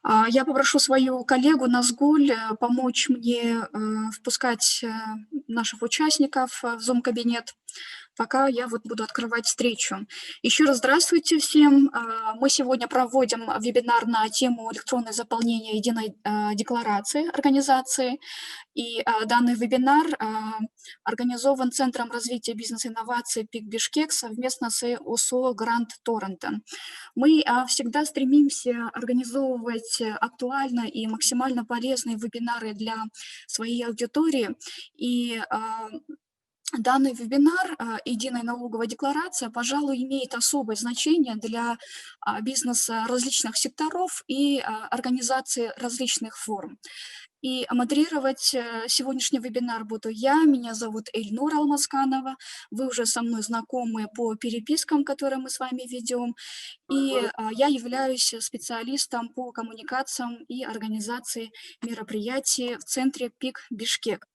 Я попрошу свою коллегу Назгуль помочь мне впускать наших участников в Zoom-кабинет, пока я вот буду открывать встречу. Еще раз здравствуйте всем. Мы сегодня проводим вебинар на тему электронное заполнение единой декларации организации. И данный вебинар организован Центром развития бизнес-инноваций ПИК Бишкек совместно с ОСО Грант Торрентон. Мы всегда стремимся организовывать актуально и максимально полезные вебинары для своей аудитории. И данный вебинар «Единая налоговая декларация», пожалуй, имеет особое значение для бизнеса различных секторов и организации различных форм. И модерировать сегодняшний вебинар буду я. Меня зовут Эльнура Алмазканова. Вы уже со мной знакомы по перепискам, которые мы с вами ведем. И я являюсь специалистом по коммуникациям и организации мероприятий в центре ПИК Бишкек.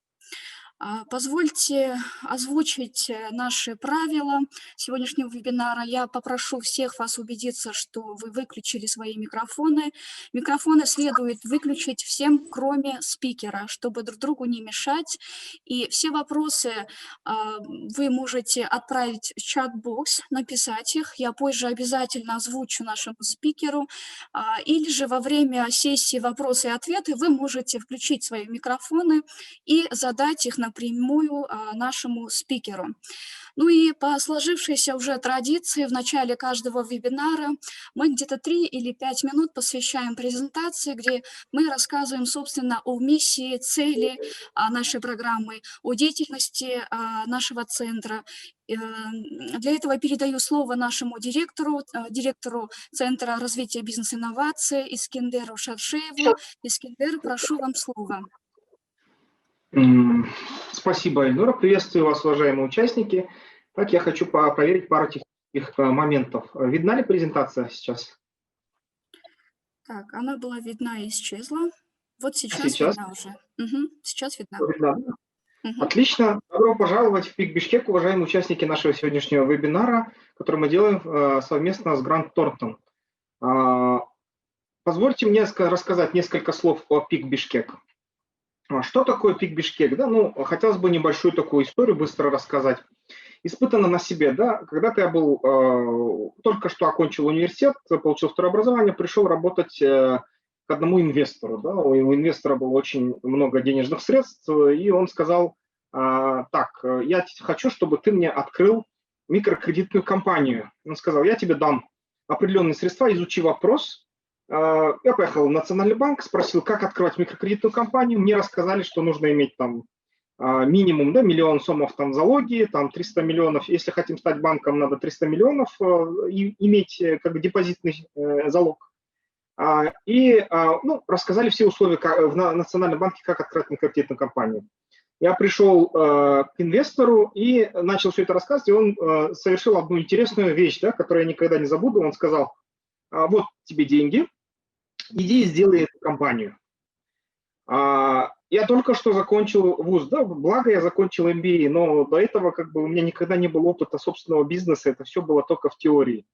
Позвольте озвучить наши правила сегодняшнего вебинара. Я попрошу всех вас убедиться, что вы выключили свои микрофоны. Микрофоны следует выключить всем, кроме спикера, чтобы друг другу не мешать. И все вопросы вы можете отправить в чат-бокс, написать их. Я позже обязательно озвучу нашему спикеру. Или же во время сессии «Вопросы и ответы» вы можете включить свои микрофоны и задать их напрямую нашему спикеру. Ну и по сложившейся уже традиции в начале каждого вебинара мы где-то 3 или 5 минут посвящаем презентации, где мы рассказываем, собственно, о миссии, цели нашей программы, о деятельности нашего центра. Для этого передаю слово нашему директору Центра развития бизнес-инноваций Искендеру Шаршееву. Искендер, прошу вам слово. Спасибо, Эльнура. Приветствую вас, уважаемые участники. Так, я хочу проверить пару технических моментов. Видна ли презентация сейчас? Так, она была видна и исчезла. Вот сейчас видна уже. Сейчас видна. Видна. Отлично. Добро пожаловать в ПИК Бишкек, уважаемые участники нашего сегодняшнего вебинара, который мы делаем совместно с Грант Торрентон. Позвольте мне рассказать несколько слов о ПИК Бишкек. Что такое ПИК Бишкек? Да? Хотелось бы небольшую такую историю быстро рассказать. Испытано на себе, да, когда-то я только что окончил университет, получил второе образование, пришел работать к одному инвестору. Да? У инвестора было очень много денежных средств, и он сказал: так, я хочу, чтобы ты мне открыл микрокредитную компанию. Он сказал: я тебе дам определенные средства, изучи вопрос. Я поехал в Национальный банк, спросил, как открывать микрокредитную компанию. Мне рассказали, что нужно иметь там минимум, да, 1 миллион сомов там залоги, там 300 миллионов. Если хотим стать банком, надо 300 миллионов иметь как депозитный залог. Рассказали все условия в Национальном банке, как открыть микрокредитную компанию. Я пришел к инвестору и начал все это рассказывать, и он совершил одну интересную вещь, да, которую я никогда не забуду. Он сказал: вот тебе деньги, иди и сделай эту компанию. Я только что закончил вуз, да, благо я закончил MBA, но до этого у меня никогда не было опыта собственного бизнеса, это все было только в теории.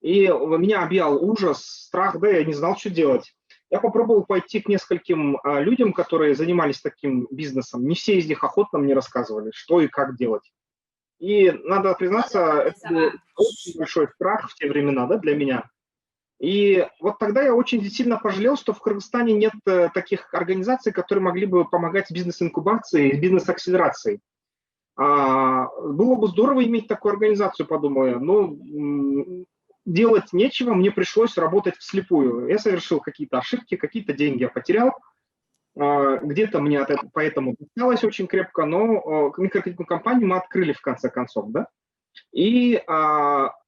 И меня объял ужас, страх, да, я не знал, что делать. Я попробовал пойти к нескольким людям, которые занимались таким бизнесом. Не все из них охотно мне рассказывали, что и как делать. И надо признаться, это был очень большой страх в те времена, да, для меня. И вот тогда я очень сильно пожалел, что в Кыргызстане нет таких организаций, которые могли бы помогать с бизнес-инкубацией, с бизнес-акселерацией. Было бы здорово иметь такую организацию, подумал я, но делать нечего, мне пришлось работать вслепую. Я совершил какие-то ошибки, какие-то деньги я потерял, где-то мне поэтому досталось очень крепко, но микрокредитную компанию мы открыли в конце концов, да. И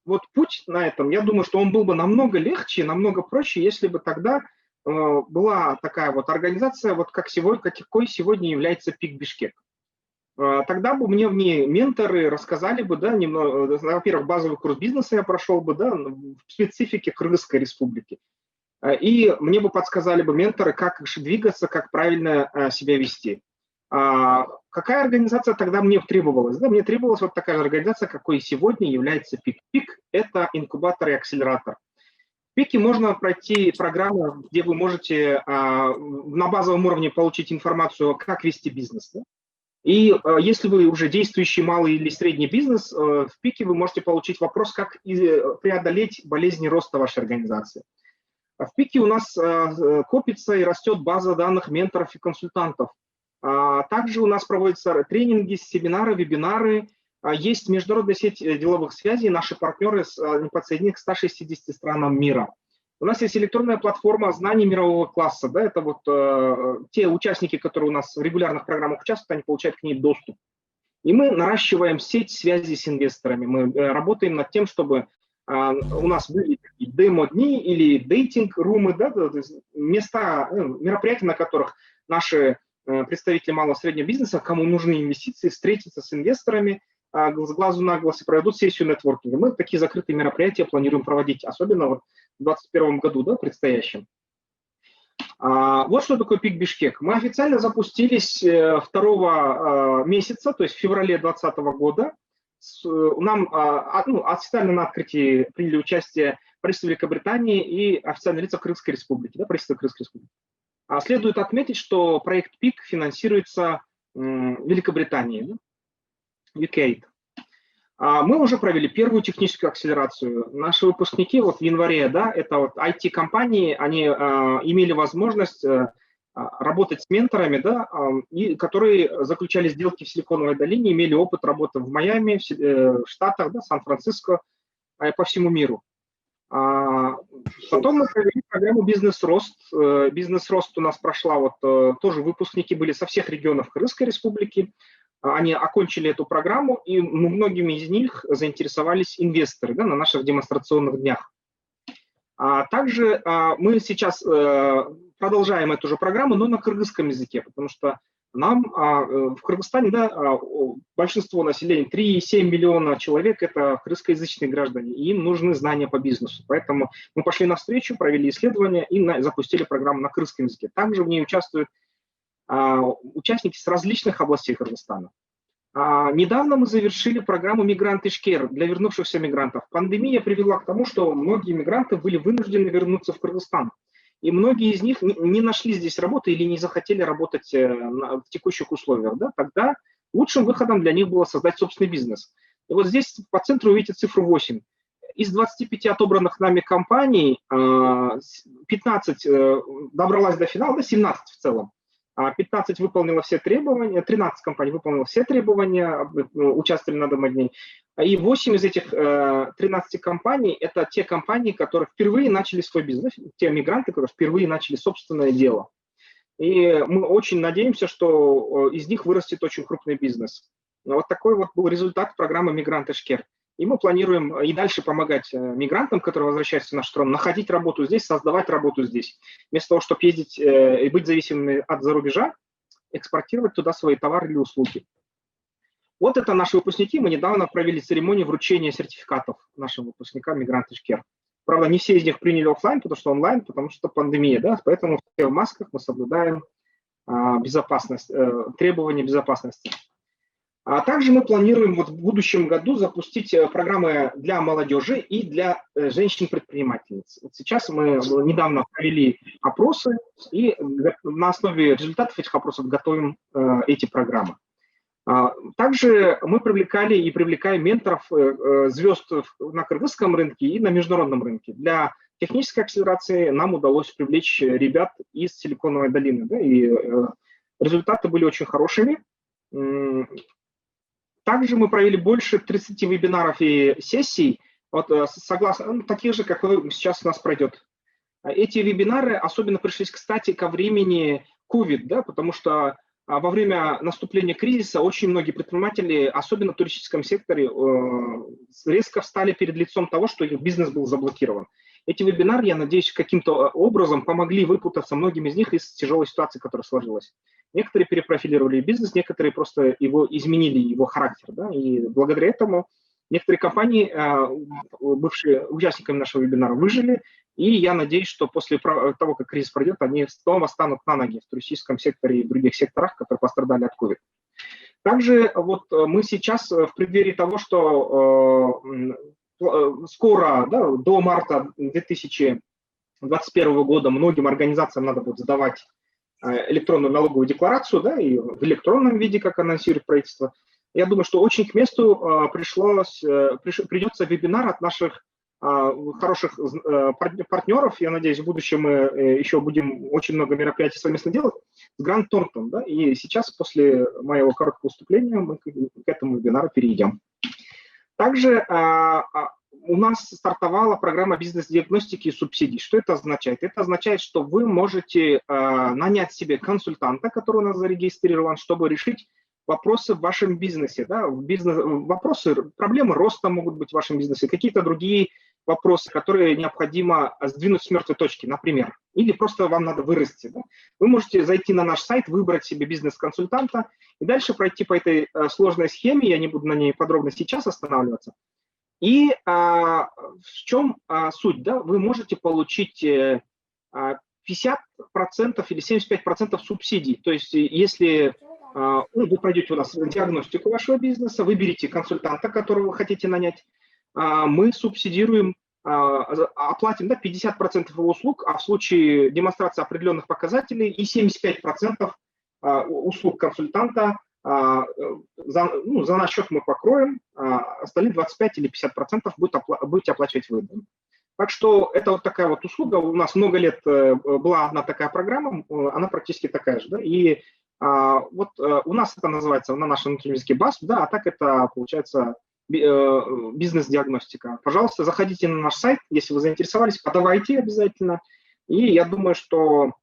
вот путь на этом, я думаю, что он был бы намного легче, намного проще, если бы тогда была такая вот организация, вот какой сегодня является ПИК Бишкек. Тогда бы мне в ней менторы рассказали бы, да, немного, во-первых, базовый курс бизнеса я прошел бы, да, в специфике Кыргызской республики. И мне бы подсказали бы менторы, как двигаться, как правильно себя вести. Какая организация тогда мне требовалась? Да, мне требовалась вот такая же организация, какой сегодня является ПИК. ПИК – это инкубатор и акселератор. ПИКе можно пройти программу, где вы можете на базовом уровне получить информацию, как вести бизнес. Да? И если вы уже действующий малый или средний бизнес, в ПИКе вы можете получить вопрос, как преодолеть болезни роста вашей организации. В ПИКе у нас копится и растет база данных менторов и консультантов. Также у нас проводятся тренинги, семинары, вебинары. Есть международная сеть деловых связей, наши партнеры подсоединены к 160 странам мира. У нас есть электронная платформа знаний мирового класса. Да, это вот те участники, которые у нас в регулярных программах участвуют, они получают к ней доступ. И мы наращиваем сеть связи с инвесторами. Мы работаем над тем, чтобы у нас были демо-дни или дейтинг-румы, да, то есть места, мероприятия, на которых наши представители малого и среднего бизнеса, кому нужны инвестиции, встретятся с инвесторами, с глазу на глаз и проведут сессию нетворкинга. Мы такие закрытые мероприятия планируем проводить, особенно вот в 2021 году, да, предстоящем. Вот что такое ПИК Бишкек. Мы официально запустились 2 месяца, то есть в феврале 2020 года. Нам официально на открытии приняли участие правительство Великобритании и официальные лица Крымской Республики, да, правительство Крымской Республики. Следует отметить, что проект ПИК финансируется Великобританией, да, UK. Мы уже провели первую техническую акселерацию. Наши выпускники вот в январе, да, это вот IT-компании, они имели возможность работать с менторами, да, и которые заключали сделки в Силиконовой долине, имели опыт работы в Майами, в Штатах, да, Сан-Франциско, по всему миру. Потом мы провели программу «Бизнес-рост». «Бизнес-рост» у нас прошла, вот тоже выпускники были со всех регионов Крымской Республики. Они окончили эту программу, и многими из них заинтересовались инвесторы, да, на наших демонстрационных днях. Также мы сейчас продолжаем эту же программу, но на кыргызском языке, потому что нам в Кыргызстане, да, большинство населения, 3,7 миллиона человек, это кыргызскоязычные граждане, и им нужны знания по бизнесу. Поэтому мы пошли навстречу, провели исследования и запустили программу на кыргызском языке. Также в ней участвуют участники с различных областей Кыргызстана. Недавно мы завершили программу «Мигрант Ишкер» для вернувшихся мигрантов. Пандемия привела к тому, что многие мигранты были вынуждены вернуться в Кыргызстан. И многие из них не нашли здесь работы или не захотели работать в текущих условиях. Да? Тогда лучшим выходом для них было создать собственный бизнес. И вот здесь по центру видите цифру 8. Из 25 отобранных нами компаний 15 добралась до финала, да, 17 в целом. 15 выполнило все требования, 13 компаний выполнило все требования, участвовали на демо-дне. И 8 из этих 13 компаний – это те компании, которые впервые начали свой бизнес, те мигранты, которые впервые начали собственное дело. И мы очень надеемся, что из них вырастет очень крупный бизнес. Вот такой вот был результат программы «Мигрант Ишкер». И мы планируем и дальше помогать мигрантам, которые возвращаются в нашу страну, находить работу здесь, создавать работу здесь. Вместо того, чтобы ездить и быть зависимыми от зарубежа, экспортировать туда свои товары или услуги. Вот это наши выпускники. Мы недавно провели церемонию вручения сертификатов нашим выпускникам «Мигрант Ишкер». Правда, не все из них приняли офлайн, потому что онлайн, потому что пандемия, да, поэтому все в масках, мы соблюдаем безопасность, требования безопасности. А также мы планируем вот в будущем году запустить программы для молодежи и для женщин-предпринимательниц. Вот сейчас мы недавно провели опросы и на основе результатов этих опросов готовим эти программы. Также мы привлекали и привлекаем менторов, звезд на кыргызском рынке и на международном рынке. Для технической акселерации нам удалось привлечь ребят из Силиконовой долины, да, и результаты были очень хорошими. Также мы провели больше 30 вебинаров и сессий, вот, согласно, таких же, как сейчас у нас пройдет. Эти вебинары особенно пришлись, кстати, ко времени COVID, да, потому что во время наступления кризиса очень многие предприниматели, особенно в туристическом секторе, резко встали перед лицом того, что их бизнес был заблокирован. Эти вебинары, я надеюсь, каким-то образом помогли выпутаться многим из них из тяжелой ситуации, которая сложилась. Некоторые перепрофилировали бизнес, некоторые просто изменили его характер. Да? И благодаря этому некоторые компании, бывшие участниками нашего вебинара, выжили. И я надеюсь, что после того, как кризис пройдет, они снова станут на ноги в туристическом секторе и в других секторах, которые пострадали от COVID. Также вот мы сейчас в преддверии того, что скоро, да, до марта 2021 2021 года многим организациям надо будет сдавать электронную налоговую декларацию, да, и в электронном виде, как анонсирует правительство. Я думаю, что очень к месту придется вебинар от наших хороших партнеров. Я надеюсь, в будущем мы еще будем очень много мероприятий совместно делать с Грант Торнтон. Да, и сейчас, после моего короткого выступления, мы к этому вебинару перейдем. Также у нас стартовала программа бизнес-диагностики и субсидий. Что это означает? Это означает, что вы можете нанять себе консультанта, который у нас зарегистрирован, чтобы решить вопросы в вашем бизнесе. Да? Вопросы, проблемы роста могут быть в вашем бизнесе, какие-то другие вопросы, которые необходимо сдвинуть с мертвой точки, например. Или просто вам надо вырасти. Да? Вы можете зайти на наш сайт, выбрать себе бизнес-консультанта и дальше пройти по этой сложной схеме. Я не буду на ней подробно сейчас останавливаться. И в чем суть? Да? Вы можете получить 50% или 75% субсидий. То есть если вы пройдете у нас диагностику вашего бизнеса, выберите консультанта, которого вы хотите нанять, мы субсидируем, оплатим 50% его услуг, а в случае демонстрации определенных показателей и 75% услуг консультанта за наш счет мы покроем, остальные 25 или 50% будете оплачивать вы. Так что это вот такая вот услуга. У нас много лет была одна такая программа, она практически такая же. Да? И вот у нас это называется на нашем внутреннем языке BASP, да, а так это получается бизнес-диагностика. Пожалуйста, заходите на наш сайт, если вы заинтересовались, подавайте обязательно. И я думаю, что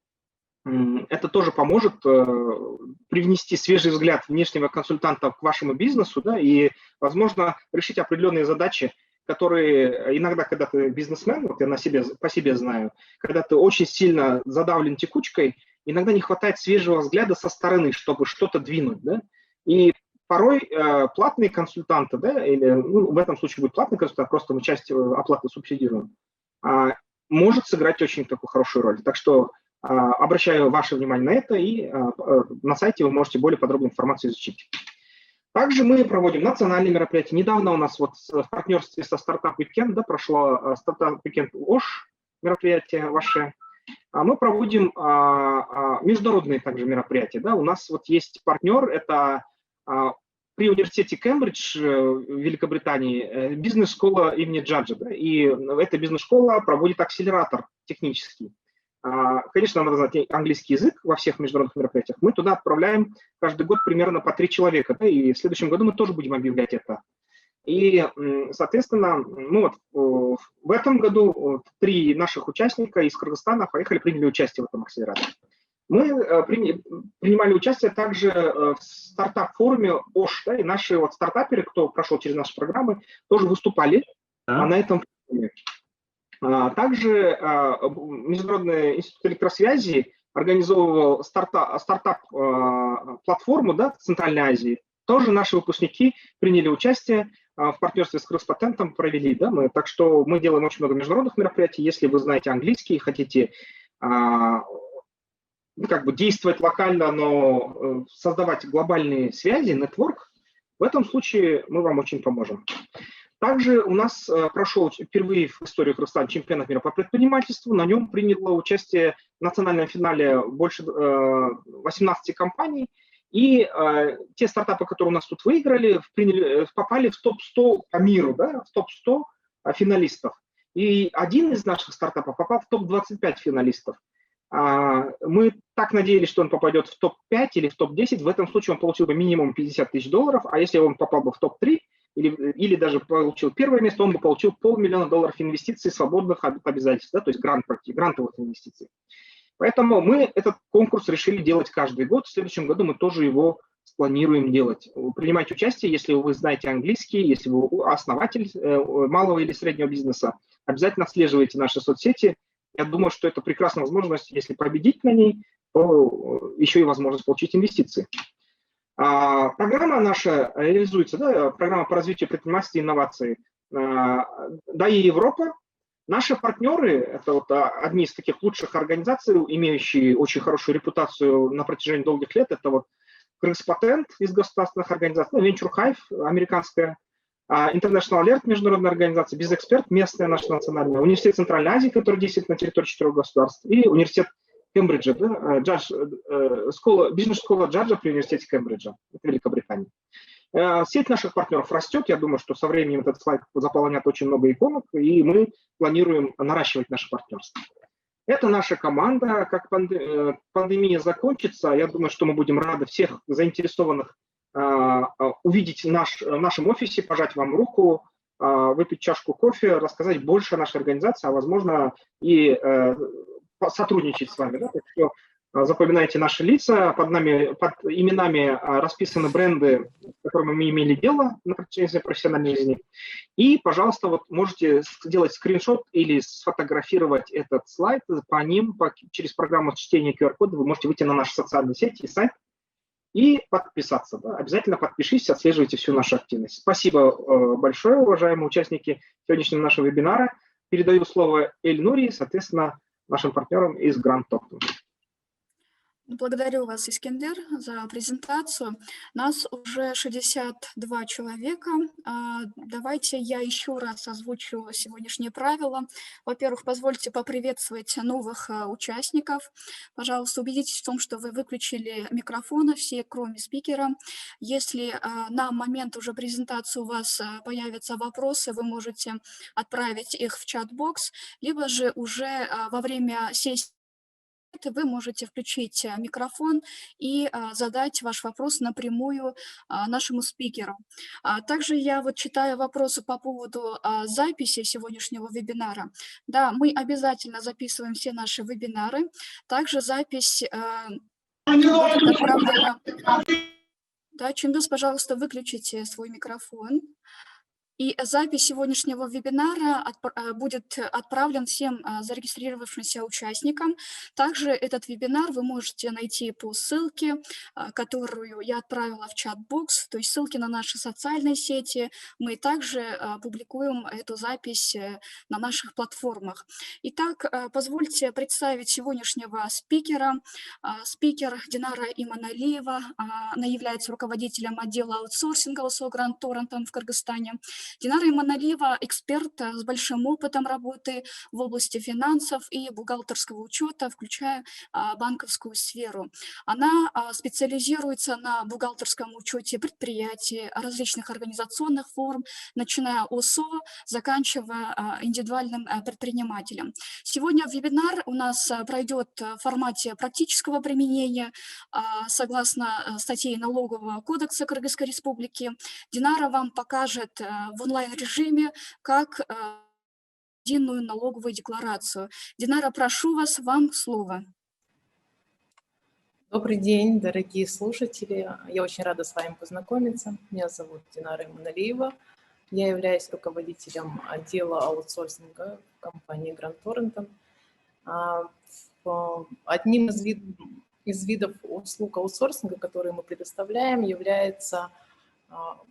это тоже поможет привнести свежий взгляд внешнего консультанта к вашему бизнесу, да, и, возможно, решить определенные задачи, которые иногда, когда ты бизнесмен, вот я по себе знаю, когда ты очень сильно задавлен текучкой, иногда не хватает свежего взгляда со стороны, чтобы что-то двинуть. Да? И порой платные консультанты, да, или в этом случае будет платный консультант, просто мы часть оплаты субсидируем, может сыграть очень такую хорошую роль. Так что обращаю ваше внимание на это, и на сайте вы можете более подробную информацию изучить. Также мы проводим национальные мероприятия. Недавно у нас вот в партнерстве со Startup Weekend, да, прошло Startup Weekend ОШ мероприятие ваше. Мы проводим международные также мероприятия. Да. У нас вот есть партнер, это при университете Кембридж в Великобритании бизнес-школа имени Джаджа. Да, и эта бизнес-школа проводит акселератор технический. Конечно, надо знать английский язык во всех международных мероприятиях. Мы туда отправляем каждый год примерно по 3 человека. Да, и в следующем году мы тоже будем объявлять это. И, соответственно, в этом году 3 наших участника из Кыргызстана приняли участие в этом акселераторе. Мы принимали участие также в стартап-форуме ОШ, да, и наши вот стартаперы, кто прошел через наши программы, тоже выступали на этом форуме. Также Международный институт электросвязи организовывал стартап-платформу, да, в Центральной Азии. Тоже наши выпускники приняли участие в партнерстве с Крыспатентом, провели. Да, так что мы делаем очень много международных мероприятий. Если вы знаете английский и хотите действовать локально, но создавать глобальные связи, нетворк, в этом случае мы вам очень поможем. Также у нас прошел впервые в истории Кыргызстана чемпионат мира по предпринимательству. На нем приняло участие в национальном финале больше 18 компаний. И те стартапы, которые у нас тут выиграли, попали в топ-100 по миру, да, в топ-100 финалистов. И один из наших стартапов попал в топ-25 финалистов. Мы так надеялись, что он попадет в топ-5 или в топ-10. В этом случае он получил бы минимум $50 000. А если он попал бы в топ-3, или даже получил первое место, он бы получил $500 000 инвестиций свободных от обязательств, да, то есть грантовых инвестиций. Поэтому мы этот конкурс решили делать каждый год. В следующем году мы тоже его планируем делать. Принимайте участие, если вы знаете английский, если вы основатель малого или среднего бизнеса. Обязательно отслеживайте наши соцсети. Я думаю, что это прекрасная возможность, если победить на ней, то еще и возможность получить инвестиции. Программа наша реализуется, да, программа по развитию предпринимательства и инноваций. Да, и Европа. Наши партнеры, это вот одни из таких лучших организаций, имеющие очень хорошую репутацию на протяжении долгих лет. Это вот Крыспатент из государственных организаций, Venture Hive американская, International Alert, международная организация, BizExpert, местная наша национальная, Университет Центральной Азии, который действует на территории 4 государств, и Университет Кембриджа, да, бизнес-школа Джаджа при Университете Кембриджа, это Великобритания. Сеть наших партнеров растет, я думаю, что со временем этот слайд заполнят очень много иконок, и мы планируем наращивать наше партнерство. Это наша команда. Как пандемия закончится, я думаю, что мы будем рады всех заинтересованных увидеть в нашем офисе, пожать вам руку, выпить чашку кофе, рассказать больше о нашей организации, а возможно и сотрудничать с вами. Да? Так что запоминайте наши лица, под именами расписаны бренды, с которыми мы имели дело на протяжении профессиональной жизни. И, пожалуйста, вот можете сделать скриншот или сфотографировать этот слайд по ним, через программу чтения QR-кода вы можете выйти на наши социальные сети и сайт и подписаться. Да? Обязательно подпишитесь, отслеживайте всю нашу активность. Спасибо большое, уважаемые участники сегодняшнего нашего вебинара. Передаю слово Эльнуре, соответственно, нашим партнерам из Grant Thornton. Благодарю вас, Искендер, за презентацию. Нас уже 62 человека. Давайте я еще раз озвучу сегодняшние правила. Во-первых, позвольте поприветствовать новых участников. Пожалуйста, убедитесь в том, что вы выключили микрофоны, все, кроме спикера. Если на момент уже презентации у вас появятся вопросы, вы можете отправить их в чат-бокс, либо же уже во время сессии вы можете включить микрофон и задать ваш вопрос напрямую нашему спикеру. Также я вот читаю вопросы по поводу записи сегодняшнего вебинара. Да, мы обязательно записываем все наши вебинары. Также запись будет отправлена... Да, Чингис, пожалуйста, выключите свой микрофон. И запись сегодняшнего вебинара будет отправлен всем зарегистрировавшимся участникам. Также этот вебинар вы можете найти по ссылке, которую я отправила в чат-бокс, то есть ссылки на наши социальные сети. Мы также публикуем эту запись на наших платформах. Итак, позвольте представить сегодняшнего спикера. Спикер Динара Иманалиева. Она является руководителем отдела аутсорсинга ОСО Grant Thornton в Кыргызстане. Динара Иманалиева – эксперт с большим опытом работы в области финансов и бухгалтерского учета, включая банковскую сферу. Она специализируется на бухгалтерском учете предприятий, различных организационных форм, начиная ОСО, заканчивая индивидуальным предпринимателем. Сегодня вебинар у нас пройдет в формате практического применения согласно статье Налогового кодекса Кыргызской Республики. Динара вам покажет в онлайн-режиме, как единую налоговую декларацию. Динара, прошу вас, вам слово. Добрый день, дорогие слушатели. Я очень рада с вами познакомиться. Меня зовут Динара Иманалиева. Я являюсь руководителем отдела аутсорсинга в компании Grant Thornton. Одним из видов услуг аутсорсинга, которые мы предоставляем, является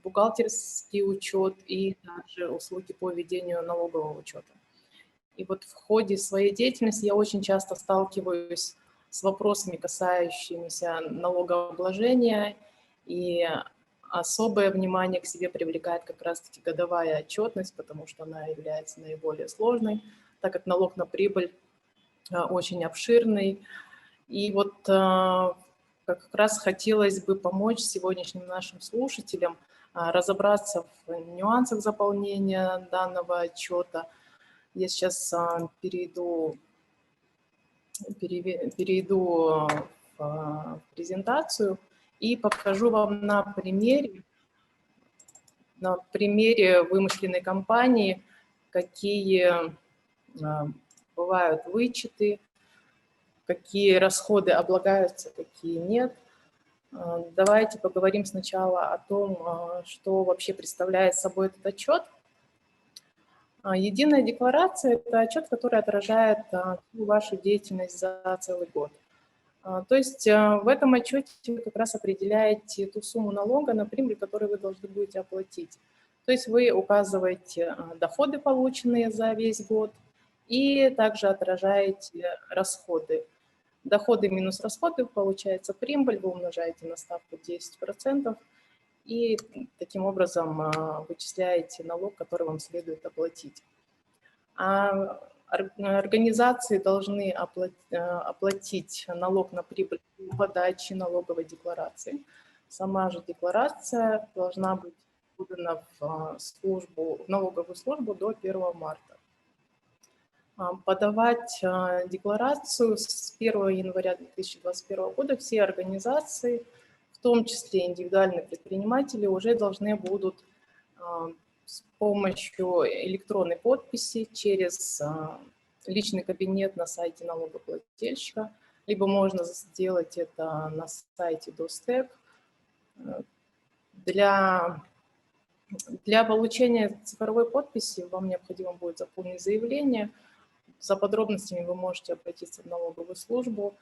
бухгалтерский учет и также услуги по ведению налогового учета. И вот в ходе своей деятельности я очень часто сталкиваюсь с вопросами, касающимися налогообложения, и особое внимание к себе привлекает как раз-таки годовая отчетность, потому что она является наиболее сложной, так как налог на прибыль очень обширный. И вот как раз хотелось бы помочь сегодняшним нашим слушателям разобраться в нюансах заполнения данного отчета. Я сейчас перейду в презентацию и покажу вам на примере вымышленной компании, какие бывают вычеты, какие расходы облагаются, какие нет. Давайте поговорим сначала о том, что вообще представляет собой этот отчет. Единая декларация – это отчет, который отражает вашу деятельность за целый год. То есть в этом отчете вы как раз определяете ту сумму налога на прибыль, которую вы должны будете оплатить. То есть вы указываете доходы, полученные за весь год, и также отражаете расходы. Доходы минус расходы, получается прибыль, вы умножаете на ставку 10%, и таким образом вычисляете налог, который вам следует оплатить. Организации должны оплатить налог на прибыль при подаче налоговой декларации. Сама же декларация должна быть подана в налоговую службу до 1 марта. Подавать декларацию с 1 января 2021 года все организации, в том числе индивидуальные предприниматели, уже должны будут с помощью электронной подписи через личный кабинет на сайте налогоплательщика, либо можно сделать это на сайте Достек. Для получения цифровой подписи вам необходимо будет заполнить заявление. За подробностями вы можете обратиться в налоговую службу.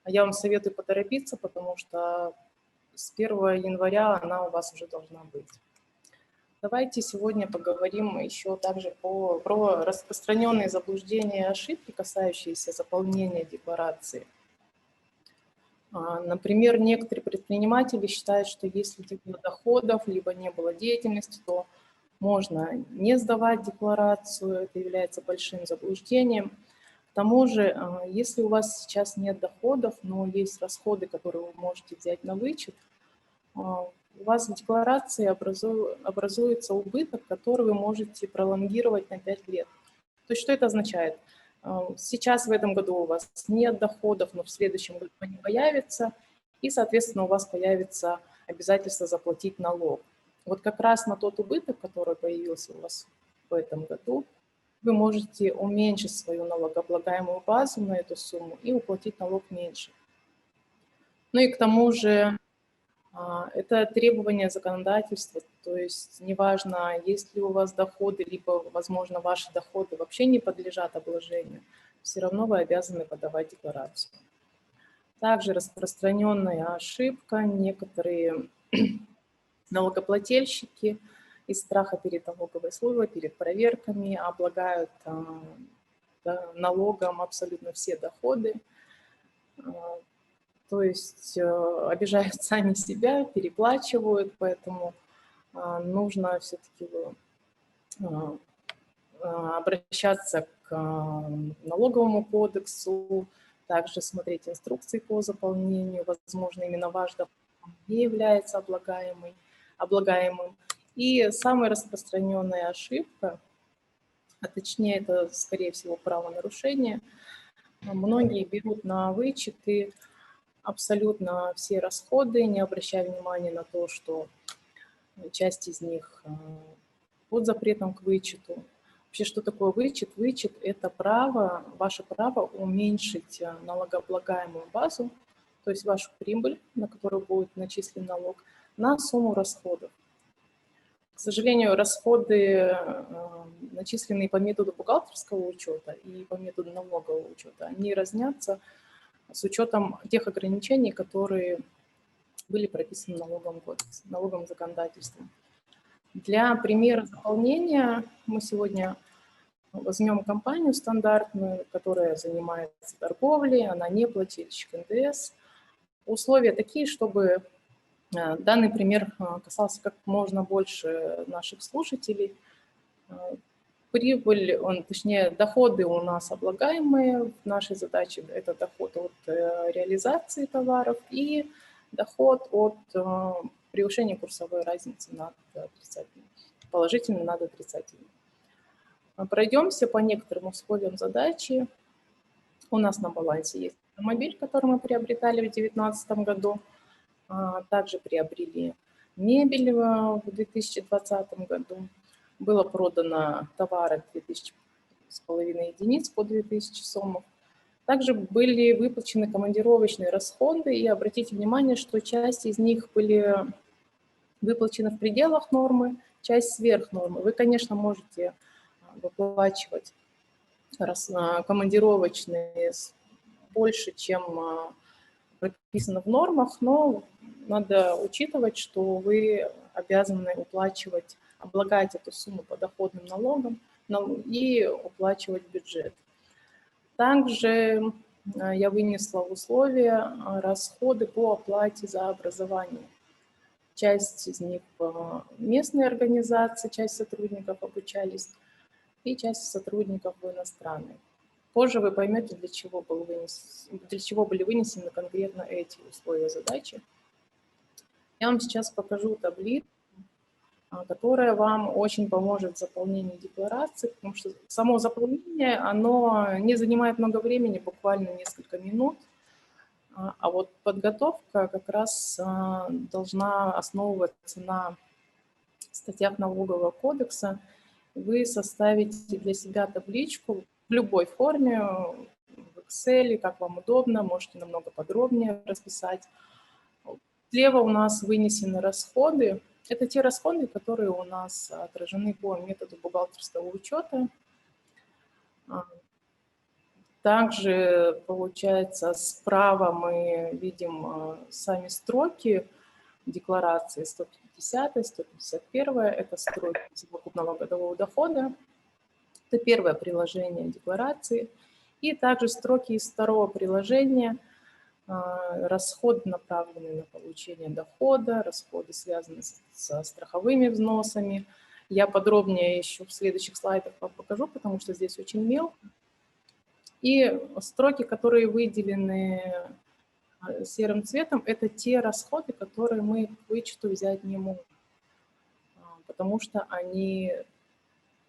Я вам советую поторопиться, потому что с 1 января она у вас уже должна быть. Давайте сегодня поговорим еще также про распространенные заблуждения и ошибки, касающиеся заполнения декларации. Например, некоторые предприниматели считают, что если не было доходов, либо не было деятельности, то можно не сдавать декларацию, это является большим заблуждением. К тому же, если у вас сейчас нет доходов, но есть расходы, которые вы можете взять на вычет, у вас в декларации образуется убыток, который вы можете пролонгировать на 5 лет. То есть что это означает? Сейчас в этом году у вас нет доходов, но в следующем году они появятся, и, соответственно, у вас появится обязательство заплатить налог. Вот как раз на тот убыток, который появился у вас в этом году, вы можете уменьшить свою налогооблагаемую базу на эту сумму и уплатить налог меньше. Ну и к тому же это требование законодательства, то есть неважно, есть ли у вас доходы, либо, возможно, ваши доходы вообще не подлежат обложению, все равно вы обязаны подавать декларацию. Также распространенная ошибка, некоторые налогоплательщики из страха перед налоговой службой, перед проверками облагают налогом абсолютно все доходы. То есть обижают сами себя, переплачивают, поэтому нужно все-таки обращаться к налоговому кодексу, также смотреть инструкции по заполнению, возможно, именно ваш доход не является облагаемым. И самая распространенная ошибка, а точнее это, скорее всего, правонарушение, многие берут на вычеты абсолютно все расходы, не обращая внимания на то, что часть из них под запретом к вычету. Вообще, что такое вычет? Вычет – это право, ваше право уменьшить налогооблагаемую базу, то есть вашу прибыль, на которую будет начислен налог, на сумму расходов. К сожалению, расходы, начисленные по методу бухгалтерского учета и по методу налогового учета, они разнятся с учетом тех ограничений, которые были прописаны налоговым кодексом, налоговым законодательством. Для примера заполнения мы сегодня возьмем компанию стандартную, которая занимается торговлей, она не плательщик НДС. Условия такие, чтобы данный пример касался как можно больше наших слушателей. Прибыль, точнее, доходы у нас облагаемые. В нашей задаче это доход от реализации товаров и доход от превышения курсовой разницы над отрицательной, положительной над отрицательной. Пройдемся по некоторым условиям задачи. У нас на балансе есть автомобиль, который мы приобретали в 2019 году. Также приобрели мебель в 2020 году. Было продано товара 2500 единиц по 2000 сомов. Также были выплачены командировочные расходы, и обратите внимание, что часть из них были выплачены в пределах нормы, часть сверх нормы. Вы, конечно, можете выплачивать командировочные больше, чем прописано в нормах, но надо учитывать, что вы обязаны уплачивать, облагать эту сумму подоходным налогом и уплачивать бюджет. Также я вынесла в условия расходы по оплате за образование. часть из них местные организации, часть сотрудников обучались, и часть сотрудников иностранных. Позже вы поймете, для чего были вынесены конкретно эти условия задачи. Я вам сейчас покажу таблицу, которая вам очень поможет в заполнении декларации, потому что само заполнение, оно не занимает много времени, буквально несколько минут, а вот подготовка как раз должна основываться на статьях Налогового кодекса. Вы составите для себя табличку в любой форме, в Excel, как вам удобно, можете намного подробнее расписать. Слева у нас вынесены расходы. Это те расходы, которые у нас отражены по методу бухгалтерского учета. Также, получается, справа мы видим сами строки декларации 150, 151. Это строки совокупного годового дохода. Это первое приложение декларации. И также строки из второго приложения. Расходы, направленные на получение дохода, расходы, связанные со страховыми взносами. Я подробнее еще в следующих слайдах вам покажу, потому что здесь очень мелко. И строки, которые выделены серым цветом, это те расходы, которые мы к вычету взять не можем, потому что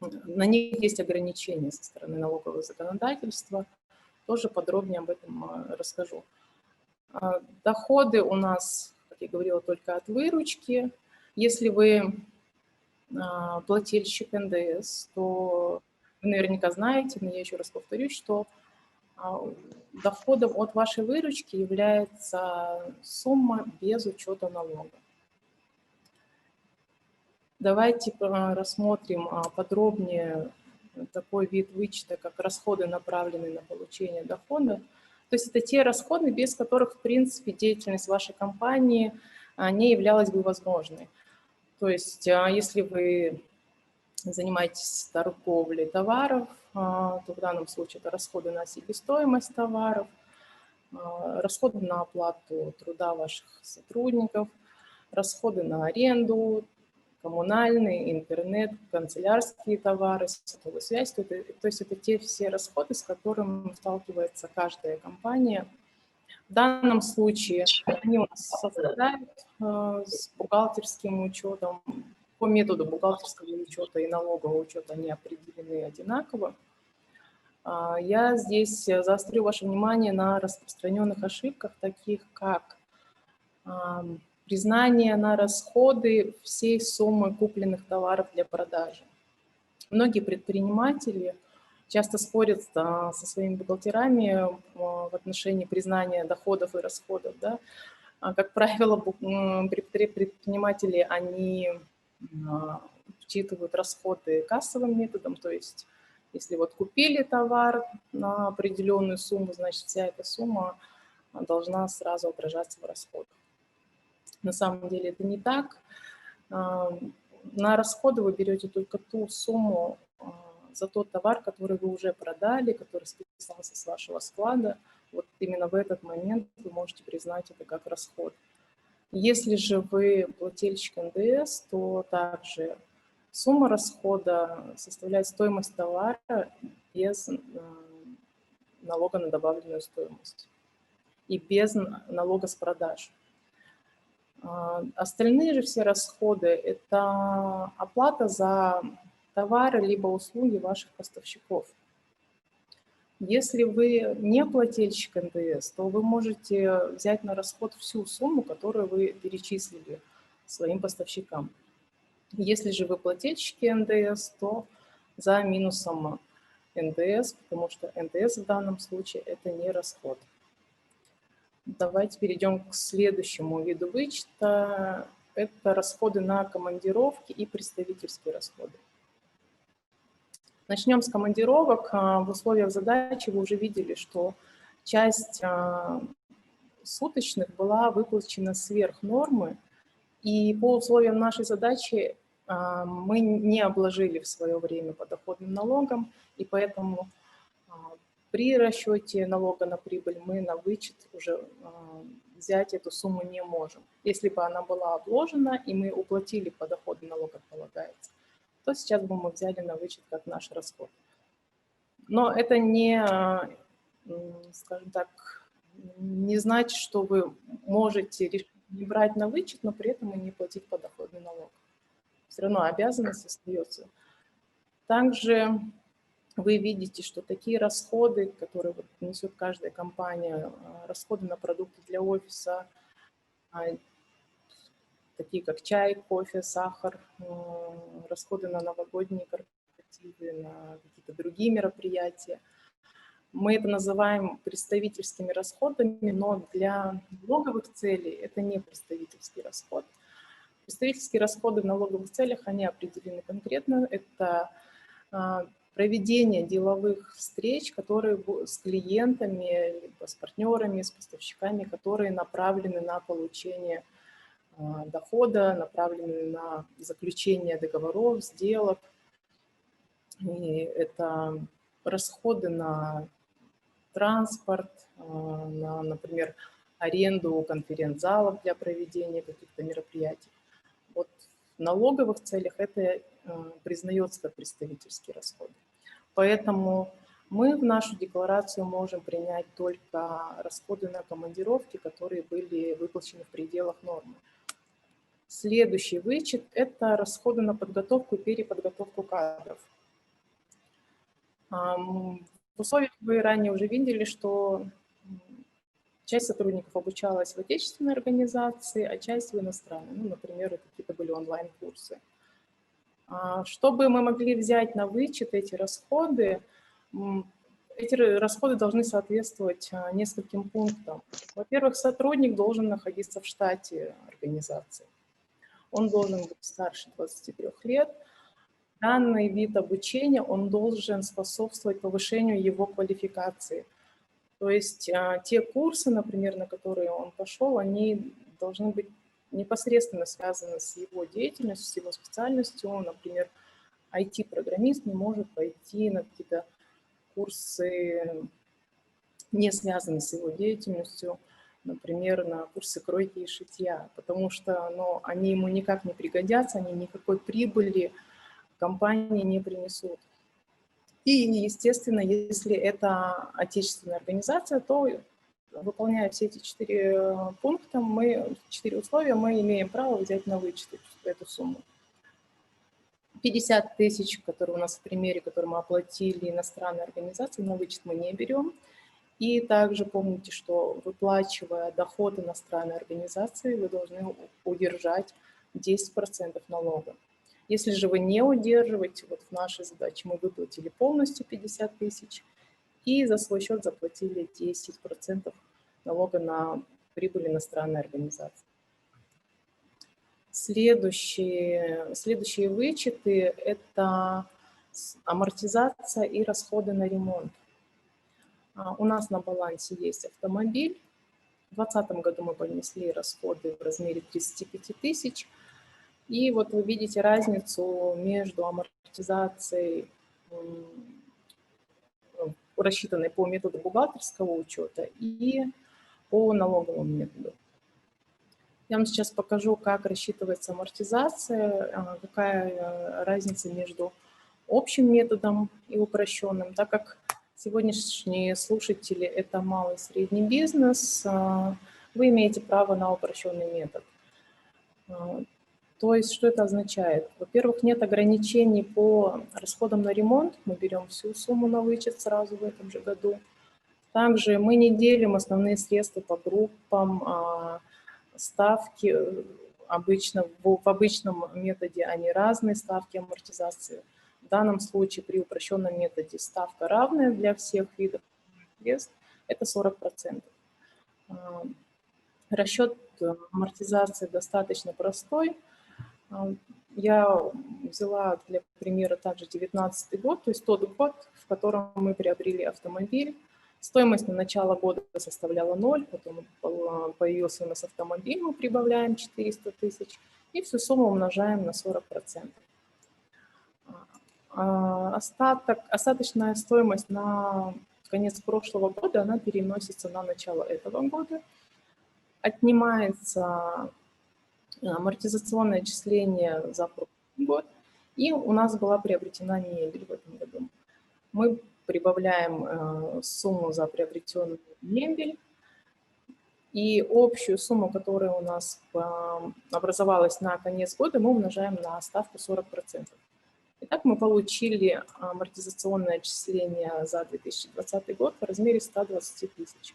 на них есть ограничения со стороны налогового законодательства. Тоже подробнее об этом расскажу. Доходы у нас, как я говорила, только от выручки. Если вы плательщик НДС, то вы наверняка знаете, но я еще раз повторюсь, что доходом от вашей выручки является сумма без учета налога. Давайте рассмотрим подробнее такой вид вычета, как расходы, направленные на получение дохода. То есть это те расходы, без которых, в принципе, деятельность вашей компании не являлась бы возможной. То есть если вы занимаетесь торговлей товаров, то в данном случае это расходы на себестоимость товаров, расходы на оплату труда ваших сотрудников, расходы на аренду, коммунальный, интернет, канцелярские товары, сотовую связь. То есть это те все расходы, с которыми сталкивается каждая компания. В данном случае они у нас совпадают с бухгалтерским учетом. По методу бухгалтерского учета и налогового учета они определены одинаково. Я здесь заострю ваше внимание на распространенных ошибках, таких как признание на расходы всей суммы купленных товаров для продажи. Многие предприниматели часто спорят со своими бухгалтерами в отношении признания доходов и расходов. Да? Как правило, предприниматели, они учитывают расходы кассовым методом, то есть если вот купили товар на определенную сумму, значит вся эта сумма должна сразу отражаться в расходах. На самом деле это не так. На расходы вы берете только ту сумму за тот товар, который вы уже продали, который списался с вашего склада. Вот именно в этот момент вы можете признать это как расход. Если же вы плательщик НДС, то также сумма расхода составляет стоимость товара без налога на добавленную стоимость и без налога с продаж. Остальные же все расходы – это оплата за товары либо услуги ваших поставщиков. Если вы не плательщик НДС, то вы можете взять на расход всю сумму, которую вы перечислили своим поставщикам. Если же вы плательщики НДС, то за минусом НДС, потому что НДС в данном случае – это не расход. Давайте перейдем к следующему виду вычета. Это расходы на командировки и представительские расходы. Начнем с командировок. В условиях задачи вы уже видели, что часть суточных была выплачена сверх нормы, и по условиям нашей задачи мы не обложили в свое время подоходным налогом, и поэтому При расчете налога на прибыль мы на вычет уже взять эту сумму не можем. Если бы она была обложена, и мы уплатили по доходу налог, как полагается, то сейчас бы мы взяли на вычет как наш расход. Но это не, скажем так, не значит, что вы можете решить не брать на вычет, но при этом и не платить подоходный налог. Все равно обязанность остается. Также вы видите, что такие расходы, которые вот несет каждая компания, расходы на продукты для офиса, такие как чай, кофе, сахар, расходы на новогодние корпоративы, на какие-то другие мероприятия. Мы это называем представительскими расходами, но для налоговых целей это не представительский расход. Представительские расходы в налоговых целях, они определены конкретно. Это проведение деловых встреч, которые с клиентами, либо с партнерами, с поставщиками, которые направлены на получение дохода, направлены на заключение договоров, сделок. И это расходы на транспорт, на, например, аренду конференц-залов для проведения каких-то мероприятий. Вот в налоговых целях это признается как представительские расходы. Поэтому мы в нашу декларацию можем принять только расходы на командировки, которые были выплачены в пределах нормы. Следующий вычет – это расходы на подготовку и переподготовку кадров. В условиях вы ранее уже видели, что часть сотрудников обучалась в отечественной организации, а часть в иностранной. Ну, например, это какие-то были онлайн-курсы. Чтобы мы могли взять на вычет эти расходы должны соответствовать нескольким пунктам. Во-первых, сотрудник должен находиться в штате организации. Он должен быть старше 23 лет. Данный вид обучения, он должен способствовать повышению его квалификации. То есть те курсы, например, на которые он пошел, они должны быть непосредственно связаны с его деятельностью, с его специальностью. Например, IT-программист не может пойти на какие-то курсы, не связанные с его деятельностью, например, на курсы кройки и шитья, потому что они ему никак не пригодятся, они никакой прибыли компании не принесут. И, естественно, если это отечественная организация, то, выполняя все эти 4 пункта, 4 условия, мы имеем право взять на вычет эту сумму. 50 тысяч, которые у нас в примере, который мы оплатили иностранной организации, на вычет мы не берем. И также помните, что выплачивая доход иностранной организации, вы должны удержать 10% налога. Если же вы не удерживаете, вот в нашей задаче мы выплатили полностью 50 тысяч и за свой счет заплатили 10% налога на прибыль иностранной организации. Следующие вычеты – это амортизация и расходы на ремонт. У нас на балансе есть автомобиль. В 2020 году мы понесли расходы в размере 35 тысяч. И вот вы видите разницу между амортизацией, рассчитанной по методу бухгалтерского учета, и по налоговому методу. Я вам сейчас покажу, как рассчитывается амортизация, какая разница между общим методом и упрощенным. Так как сегодняшние слушатели – это малый и средний бизнес, вы имеете право на упрощенный метод. То есть, что это означает? Во-первых, нет ограничений по расходам на ремонт. Мы берем всю сумму на вычет сразу в этом же году. Также мы не делим основные средства по группам, ставки. Обычно, в обычном методе они разные, ставки амортизации. В данном случае при упрощенном методе ставка равная для всех видов средств. Это 40%. Расчет амортизации достаточно простой. Я взяла для примера также 2019 год, то есть тот год, в котором мы приобрели автомобиль. Стоимость на начало года составляла 0, потом появился у нас автомобиль, мы прибавляем 400 тысяч и всю сумму умножаем на 40%. Остаточная стоимость на конец прошлого года, она переносится на начало этого года. Отнимается амортизационное отчисление за прошлый год, и у нас была приобретена мебель в этом году. Мы прибавляем сумму за приобретенную мебель, и общую сумму, которая у нас образовалась на конец года, мы умножаем на ставку 40%. Итак, мы получили амортизационное отчисление за 2020 год в размере 120 тысяч.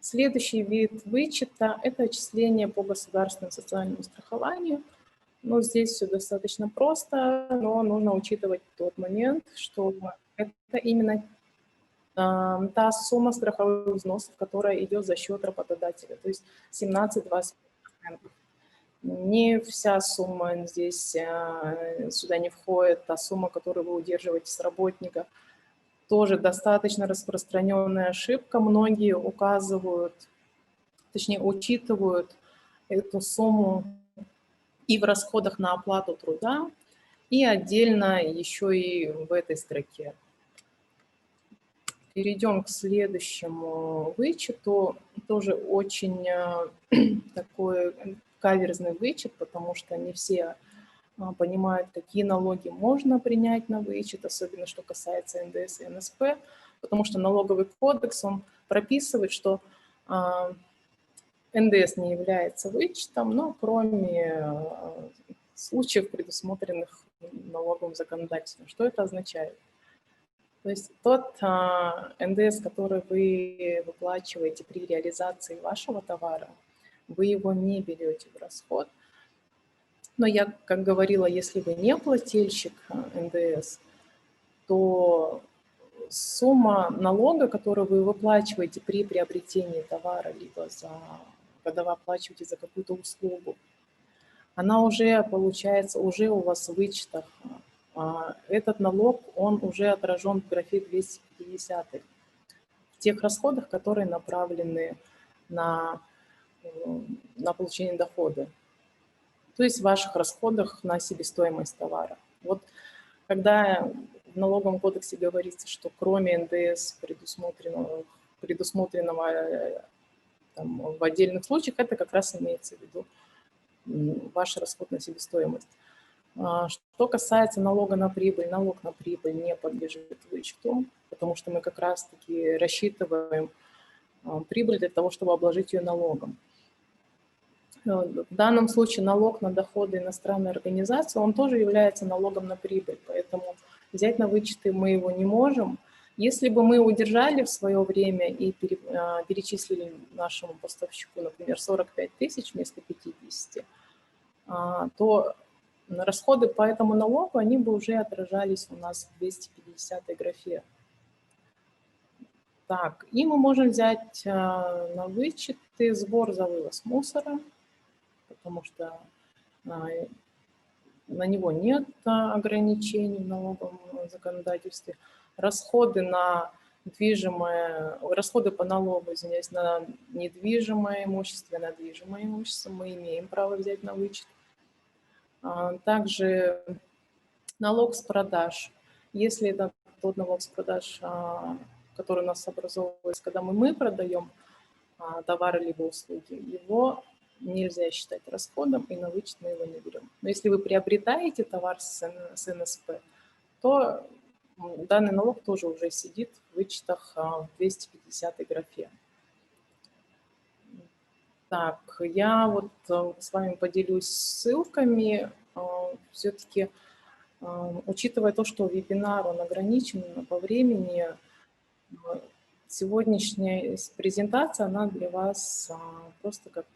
Следующий вид вычета – это отчисление по государственному социальному страхованию. Ну, здесь все достаточно просто, но нужно учитывать тот момент, что это именно та сумма страховых взносов, которая идет за счет работодателя, то есть 17-20%. Не вся сумма здесь сюда не входит, та сумма, которую вы удерживаете с работника. Тоже достаточно распространенная ошибка. Многие указывают, точнее учитывают эту сумму и в расходах на оплату труда, и отдельно еще и в этой строке. Перейдем к следующему вычету. Тоже очень такой каверзный вычет, потому что не все понимают, какие налоги можно принять на вычет, особенно что касается НДС и НСП, потому что налоговый кодекс, он прописывает, что НДС не является вычетом, но кроме случаев, предусмотренных налоговым законодательством. Что это означает? То есть тот НДС, который вы выплачиваете при реализации вашего товара, вы его не берете в расход. Но я, как говорила, если вы не плательщик НДС, то сумма налога, которую вы выплачиваете при приобретении товара, либо когда вы оплачиваете за какую-то услугу, она уже получается, уже у вас в вычетах. Этот налог, он уже отражен в графе 250 в тех расходах, которые направлены на получение дохода. То есть в ваших расходах на себестоимость товара. Вот когда в налоговом кодексе говорится, что кроме НДС, предусмотренного там, в отдельных случаях, это как раз имеется в виду ваш расход на себестоимость. Что касается налога на прибыль, налог на прибыль не подлежит вычету, потому что мы как раз-таки рассчитываем прибыль для того, чтобы обложить ее налогом. В данном случае налог на доходы иностранной организации, он тоже является налогом на прибыль, поэтому взять на вычеты мы его не можем. Если бы мы удержали в свое время и перечислили нашему поставщику, например, 45 тысяч вместо 50, то расходы по этому налогу, они бы уже отражались у нас в 250 графе. Так, и мы можем взять на вычеты сбор за вывоз мусора, потому что на него нет ограничений в налоговом законодательстве. Расходы по налогу, извиняюсь, на недвижимое имущество, на движимое имущество мы имеем право взять на вычет. Также налог с продаж. Если это тот налог с продаж, который у нас образовывается, когда мы продаем товары либо услуги, его нельзя считать расходом, и на вычет мы его не берем. Но если вы приобретаете товар с НСП, то данный налог тоже уже сидит в вычетах в 250 графе. Так, я вот с вами поделюсь ссылками. Все-таки, учитывая то, что вебинар, он ограничен по времени, сегодняшняя презентация, она для вас просто как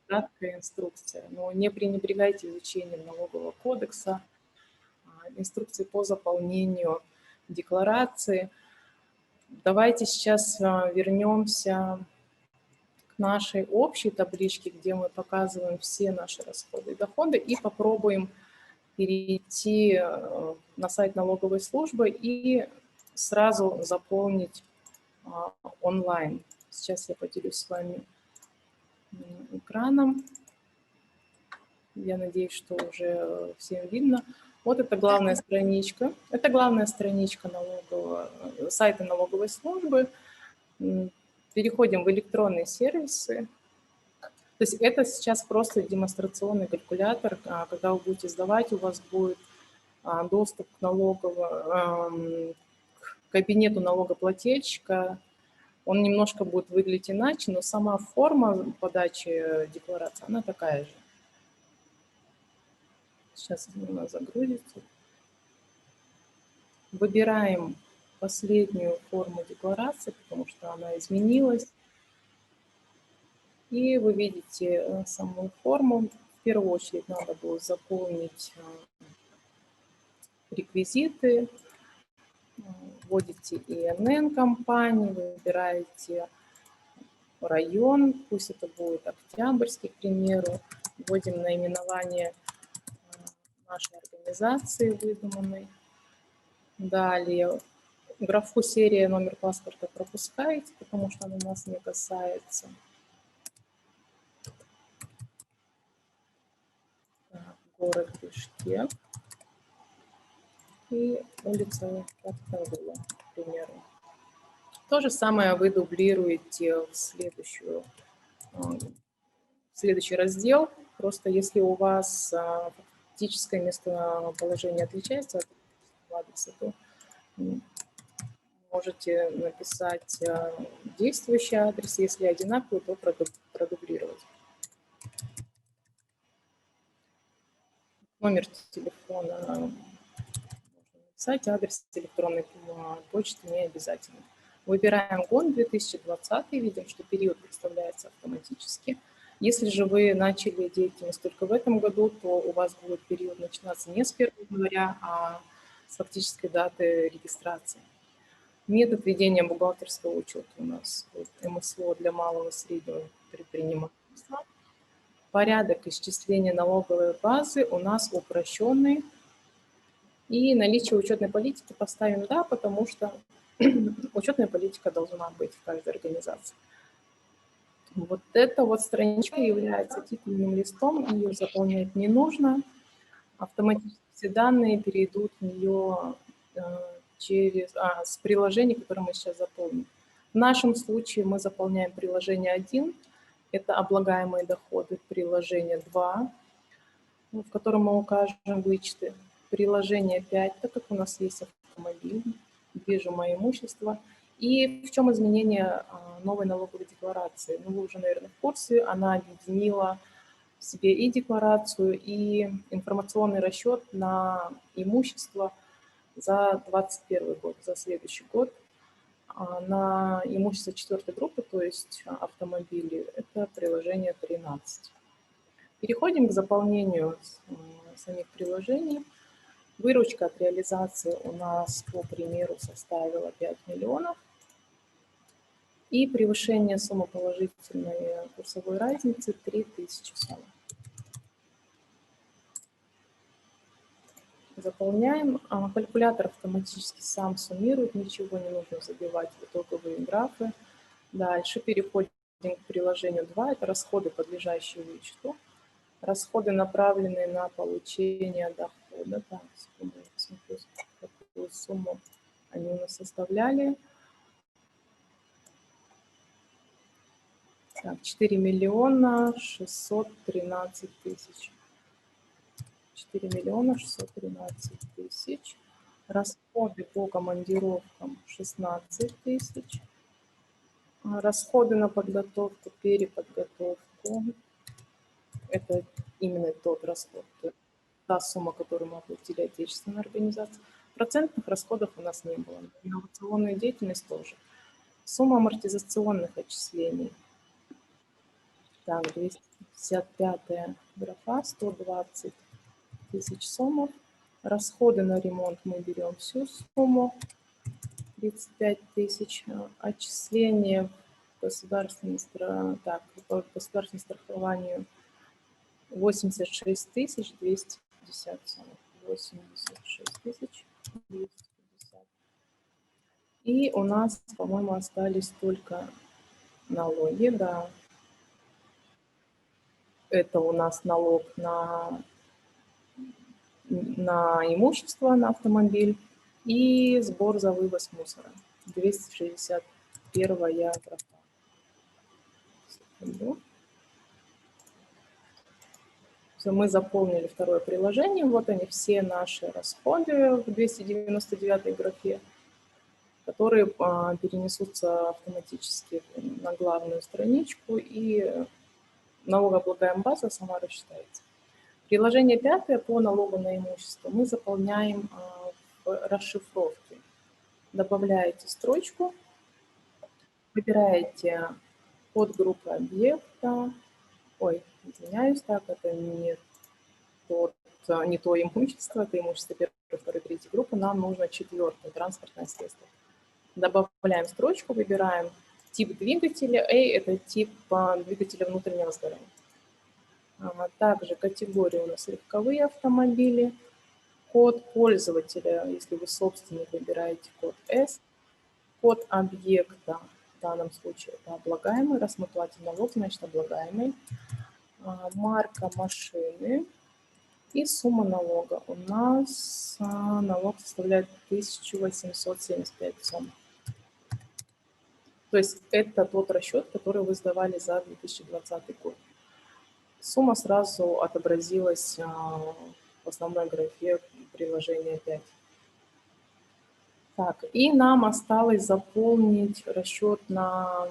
краткая инструкция. Но не пренебрегайте изучением налогового кодекса, инструкции по заполнению декларации. Давайте сейчас вернемся к нашей общей табличке, где мы показываем все наши расходы и доходы, и попробуем перейти на сайт налоговой службы и сразу заполнить онлайн. Сейчас я поделюсь с вами экраном. Я надеюсь, что уже всем видно. Вот это главная страничка. Это главная страничка сайта налоговой службы. Переходим в электронные сервисы. То есть это сейчас просто демонстрационный калькулятор. Когда вы будете сдавать, у вас будет доступ к кабинету налогоплательщика. Он немножко будет выглядеть иначе, но сама форма подачи декларации, она такая же. Сейчас она загрузится. Выбираем последнюю форму декларации, потому что она изменилась. И вы видите саму форму. В первую очередь надо будет заполнить реквизиты. Вводите ИНН компании, выбираете район, пусть это будет Октябрьский, к примеру. Вводим наименование нашей организации выдуманной. Далее графу серия, номер паспорта пропускаете, потому что она нас не касается. Так, город Бишкек и улица Каттагула, к примеру. То же самое вы дублируете в следующий раздел. Просто если у вас фактическое местоположение отличается от адреса, то можете написать действующий адрес. Если одинаковый, то продублировать. Номер телефона можно написать, адрес электронной почты не обязательно. Выбираем год 2020, видим, что период представляется автоматически. Если же вы начали деятельность только в этом году, то у вас будет период начинаться не с 1 января, а с фактической даты регистрации. Метод ведения бухгалтерского учета у нас МСО для малого и среднего предпринимательства. Порядок исчисления налоговой базы у нас упрощенный. И наличие учетной политики поставим «да», потому что учетная политика должна быть в каждой организации. Вот эта вот страничка является титульным листом, ее заполнять не нужно. Автоматически все данные перейдут в нее с приложения, которое мы сейчас заполним. В нашем случае мы заполняем приложение 1, это облагаемые доходы, приложение 2, в котором мы укажем вычеты, приложение 5, так как у нас есть автомобиль, движимое имущество. И в чем изменение новой налоговой декларации? Ну, вы уже, наверное, в курсе, она объединила в себе и декларацию, и информационный расчет на имущество за 2021 год, за следующий год. На имущество 4 группы, то есть автомобили, это приложение 13. Переходим к заполнению самих приложений. Выручка от реализации у нас, по примеру, составила 5 миллионов. И превышение суммы положительной курсовой разницы 3000 сомов. Заполняем. Калькулятор автоматически сам суммирует, ничего не нужно забивать в итоговые графы. Дальше переходим к приложению 2. Это расходы, подлежащие вычету. Расходы, направленные на получение дохода. Так, секунду, я посмотрю, какую сумму они у нас составляли. Так, 4 миллиона 613 тысяч. 4 миллиона 613 тысяч. Расходы по командировкам 16 тысяч. Расходы на подготовку, переподготовку. Это именно тот расход, та сумма, которую мы оплатили отечественной организации. Процентных расходов у нас не было. Инновационную деятельность тоже. Сумма амортизационных отчислений. Так, 255 графа, 120 тысяч сомов. Расходы на ремонт мы берем всю сумму, 35 тысяч. Отчисления по государственному страхованию 86 тысяч 250 сомов. 86 тысяч 250. И у нас, по-моему, остались только налоги, да. Это у нас налог на на имущество, на автомобиль и сбор за вывоз мусора. 261 графа. Секунду. Все, мы заполнили второе приложение. Вот они все наши расходы в 299 графе, которые перенесутся автоматически на главную страничку, и налогооблагаемая база сама рассчитается. Приложение 5 по налогу на имущество мы заполняем в расшифровке. Добавляете строчку, выбираете код группы объекта. Ой, извиняюсь, так, это не то имущество, это имущество первой, второй, третьей группы. Нам нужно 4-е, транспортное средство. Добавляем строчку, выбираем тип двигателя. A – это тип двигателя внутреннего сгорания. Также категория у нас легковые автомобили. Код пользователя, если вы собственник, выбираете код S. Код объекта, в данном случае это облагаемый, раз мы платим налог, значит облагаемый. Марка машины и сумма налога. У нас налог составляет 1875 сом. То есть это тот расчет, который вы сдавали за 2020 год. Сумма сразу отобразилась в основной графе приложения 5. Так, и нам осталось заполнить расчет на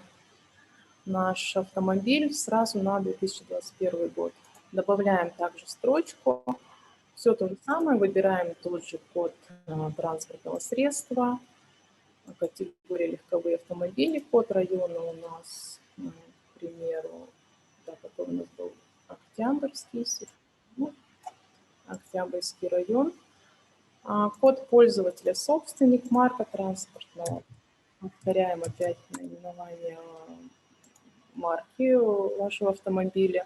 наш автомобиль сразу на 2021 год. Добавляем также строчку. Все то же самое, выбираем тот же код транспортного средства, категория легковые автомобили, код района у нас, к примеру, так, это у нас был Октябрьский, Октябрьский район. Код пользователя собственник, марка транспортного. Повторяем опять наименование марки вашего автомобиля,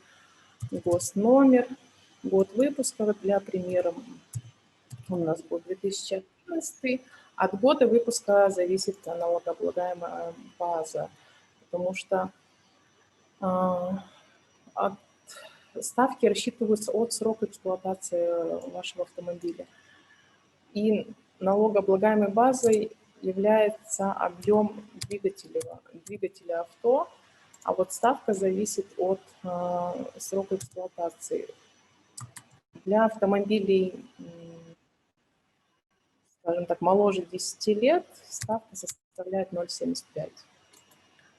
госномер, год выпуска. Вот для примера у нас будет 2011. От года выпуска зависит налогооблагаемая база, потому что ставки рассчитываются от срока эксплуатации вашего автомобиля. И налогооблагаемой базой является объем двигателя авто, а вот ставка зависит от срока эксплуатации. Для автомобилей, скажем так, моложе 10 лет ставка составляет 0,75.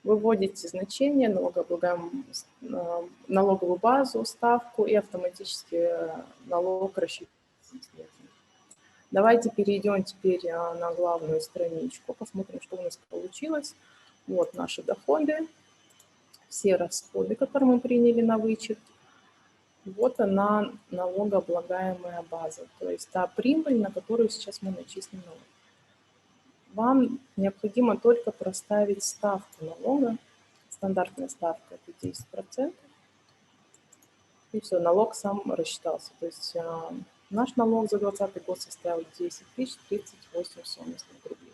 Выводите значение, налоговую базу, ставку, и автоматически налог рассчитывается. Давайте перейдем теперь на главную страничку, посмотрим, что у нас получилось. Вот наши доходы, все расходы, которые мы приняли на вычет. Вот она, налогооблагаемая база, то есть та прибыль, на которую сейчас мы начислим налог. Вам необходимо только проставить ставку налога. Стандартная ставка – это 10%. И все, налог сам рассчитался. То есть наш налог за 2020 год составил 10 038 сом рублей.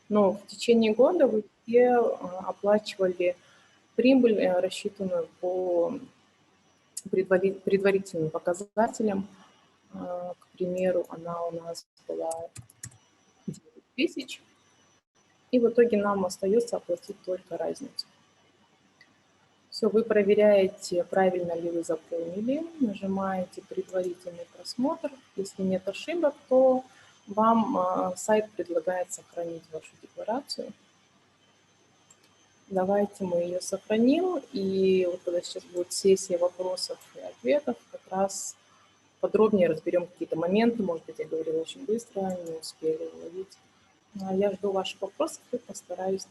Но в течение года вы все оплачивали прибыль, рассчитанную по предварительным показателям. К примеру, она у нас была 9 тысяч. И в итоге нам остается оплатить только разницу. Все, вы проверяете, правильно ли вы заполнили, нажимаете «Предварительный просмотр». Если нет ошибок, то вам сайт предлагает сохранить вашу декларацию. Давайте мы ее сохраним, и вот когда сейчас будет сессия вопросов и ответов, как раз подробнее разберем какие-то моменты. Может быть, я говорила очень быстро, не успели уловить. Я жду ваших вопросов и постараюсь.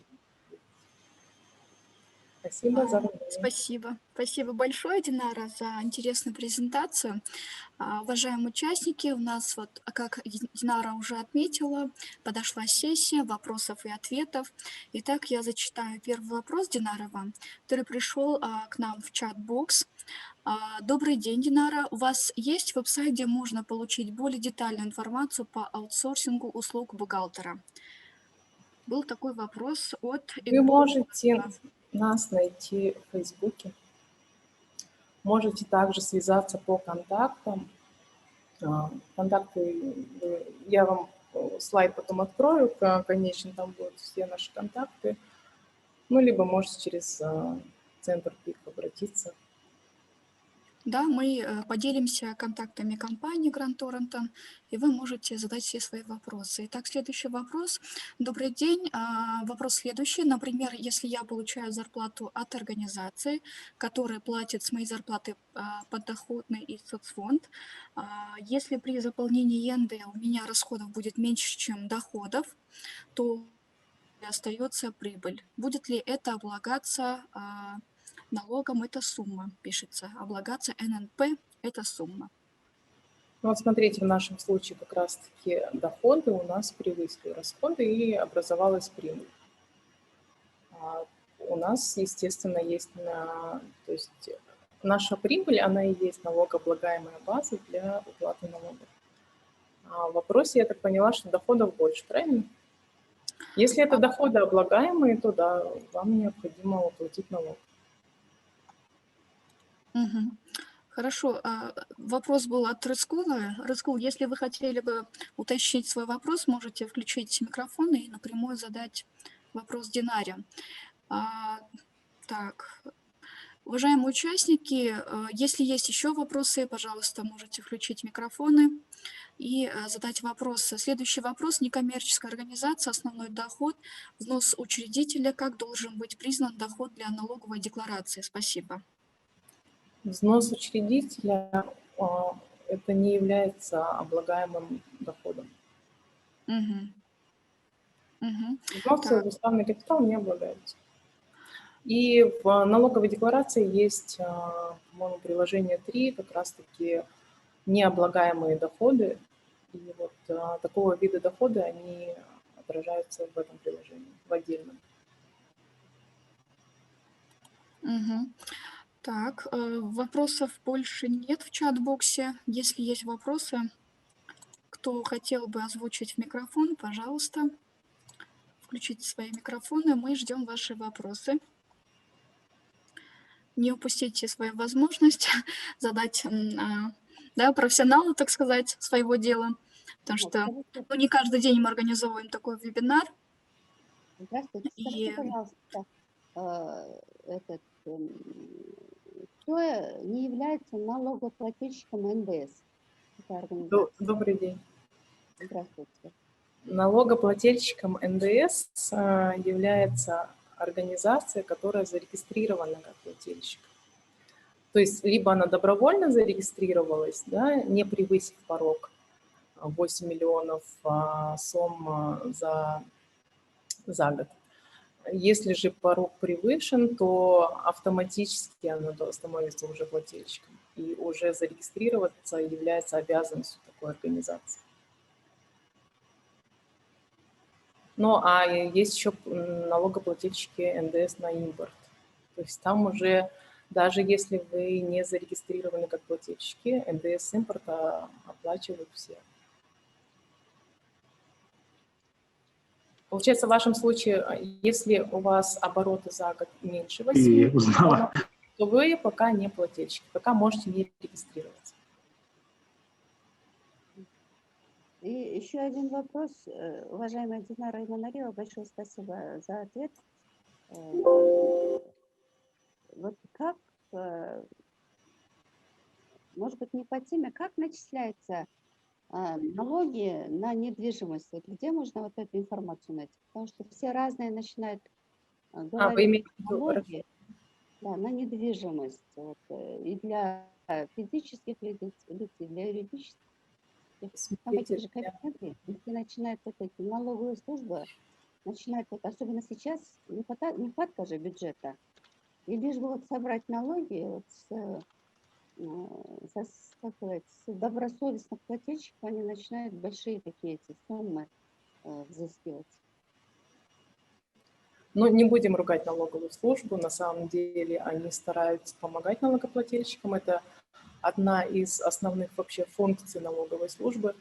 Спасибо за внимание. Спасибо. Спасибо большое, Динара, за интересную презентацию. Уважаемые участники, у нас, вот, как Динара уже отметила, подошла сессия вопросов и ответов. Итак, я зачитаю первый вопрос, Динара, вам, который пришел к нам в чат-бокс. Добрый день, Динара. У вас есть веб-сайт, где можно получить более детальную информацию по аутсорсингу услуг бухгалтера? Был такой вопрос от... Вы можете нас найти в Фейсбуке. Можете также связаться по контактам. Контакты, я вам слайд потом открою, конечно, там будут все наши контакты. Ну, либо можете через центр ПИК обратиться. Да, мы поделимся контактами компании Грант Торрентон, и вы можете задать все свои вопросы. Итак, следующий вопрос. Добрый день. Вопрос следующий. Например, если я получаю зарплату от организации, которая платит с моей зарплаты подоходный и соцфонд, если при заполнении ЕНД у меня расходов будет меньше, чем доходов, то остается прибыль. Будет ли это облагаться налогом? Эта сумма пишется. Облагаться ННП – это сумма. Ну, вот смотрите, в нашем случае как раз-таки доходы у нас превысили расходы и образовалась прибыль. У нас, естественно, есть то есть наша прибыль, она и есть налогооблагаемая база для уплаты налогов. В вопросе я так поняла, что доходов больше, правильно? Если это доходы облагаемые, то да, вам необходимо уплатить налог. Угу. Хорошо. Вопрос был от Рыскула. Рыскул, если вы хотели бы уточнить свой вопрос, можете включить микрофон и напрямую задать вопрос Динаре. Так, уважаемые участники, если есть еще вопросы, пожалуйста, можете включить микрофоны и задать вопросы. Следующий вопрос. Некоммерческая организация, основной доход, взнос учредителя. Как должен быть признан доход для налоговой декларации? Спасибо. Взнос учредителя это не является облагаемым доходом. Взносы в уставный капитал не облагаются. И в налоговой декларации есть, по-моему, приложение 3, как раз-таки необлагаемые доходы. И вот такого вида доходы, они отражаются в этом приложении, в отдельном. Так, вопросов больше нет в чат-боксе. Если есть вопросы, кто хотел бы озвучить в микрофон, пожалуйста, включите свои микрофоны, мы ждем ваши вопросы. Не упустите свою возможность задать профессионалу, так сказать, своего дела, потому что не каждый день мы организовываем такой вебинар. Здравствуйте, скажите, пожалуйста, кто не является налогоплательщиком НДС? Добрый день. Здравствуйте. Налогоплательщиком НДС является организация, которая зарегистрирована как плательщик. То есть либо она добровольно зарегистрировалась, да, не превысив порог 8 миллионов сом за год. Если же порог превышен, то автоматически она становится уже плательщиком. И уже зарегистрироваться является обязанностью такой организации. Ну, а есть еще налогоплательщики НДС на импорт. То есть там уже, даже если вы не зарегистрированы как плательщики, НДС импорта оплачивают все. Получается, в вашем случае, если у вас обороты за год меньше 8 миллионов, то вы пока не плательщик, пока можете не регистрироваться. И еще один вопрос. Уважаемая Динара Иманалиева, большое спасибо за ответ. Вот как, может быть, не по теме, как начисляются налоги на недвижимость? Вот где можно вот эту информацию найти? Потому что все разные начинают говорить налоги на недвижимость. Вот, и для физических лиц, и для юридических. Там эти же кабинеты, где начинают вот эти налоговые службы, начинают, вот, особенно сейчас, нехватка же бюджета. И лишь бы вот собрать налоги вот с добросовестных плательщиков, они начинают большие такие эти суммы взыскивать. Ну, не будем ругать налоговую службу. На самом деле они стараются помогать налогоплательщикам. Это одна из основных вообще функций налоговой службы.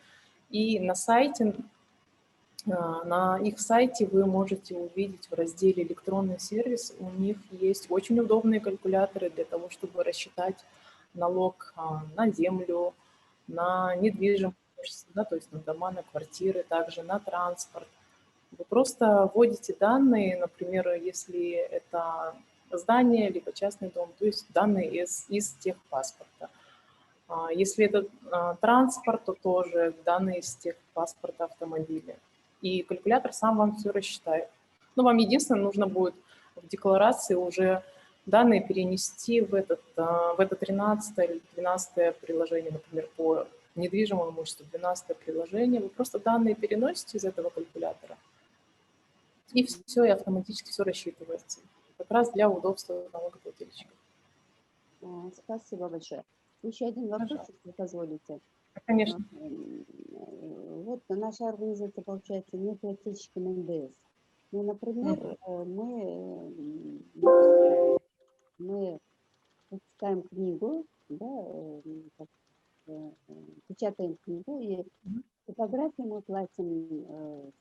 И на их сайте вы можете увидеть в разделе «Электронный сервис». У них есть очень удобные калькуляторы для того, чтобы рассчитать налог на землю, на недвижимость, да, то есть на дома, на квартиры, также на транспорт. Вы просто вводите данные, например, если это здание, либо частный дом, то есть данные из техпаспорта. Если это транспорт, то тоже данные из техпаспорта автомобиля. И калькулятор сам вам все рассчитает. Но вам единственное нужно будет в декларации уже данные перенести в это 13 или 12 приложение, например, по недвижимому имуществу, 12 приложение. Вы просто данные переносите из этого калькулятора, и все, и автоматически все рассчитывается. Как раз для удобства налогоплательщиков. Спасибо большое. Еще один вопрос, если позволите. Конечно. Вот наша организация, получается, не плательщиком НДС. Ну, например, мы выпускаем книгу, да, печатаем книгу, и типографии мы платим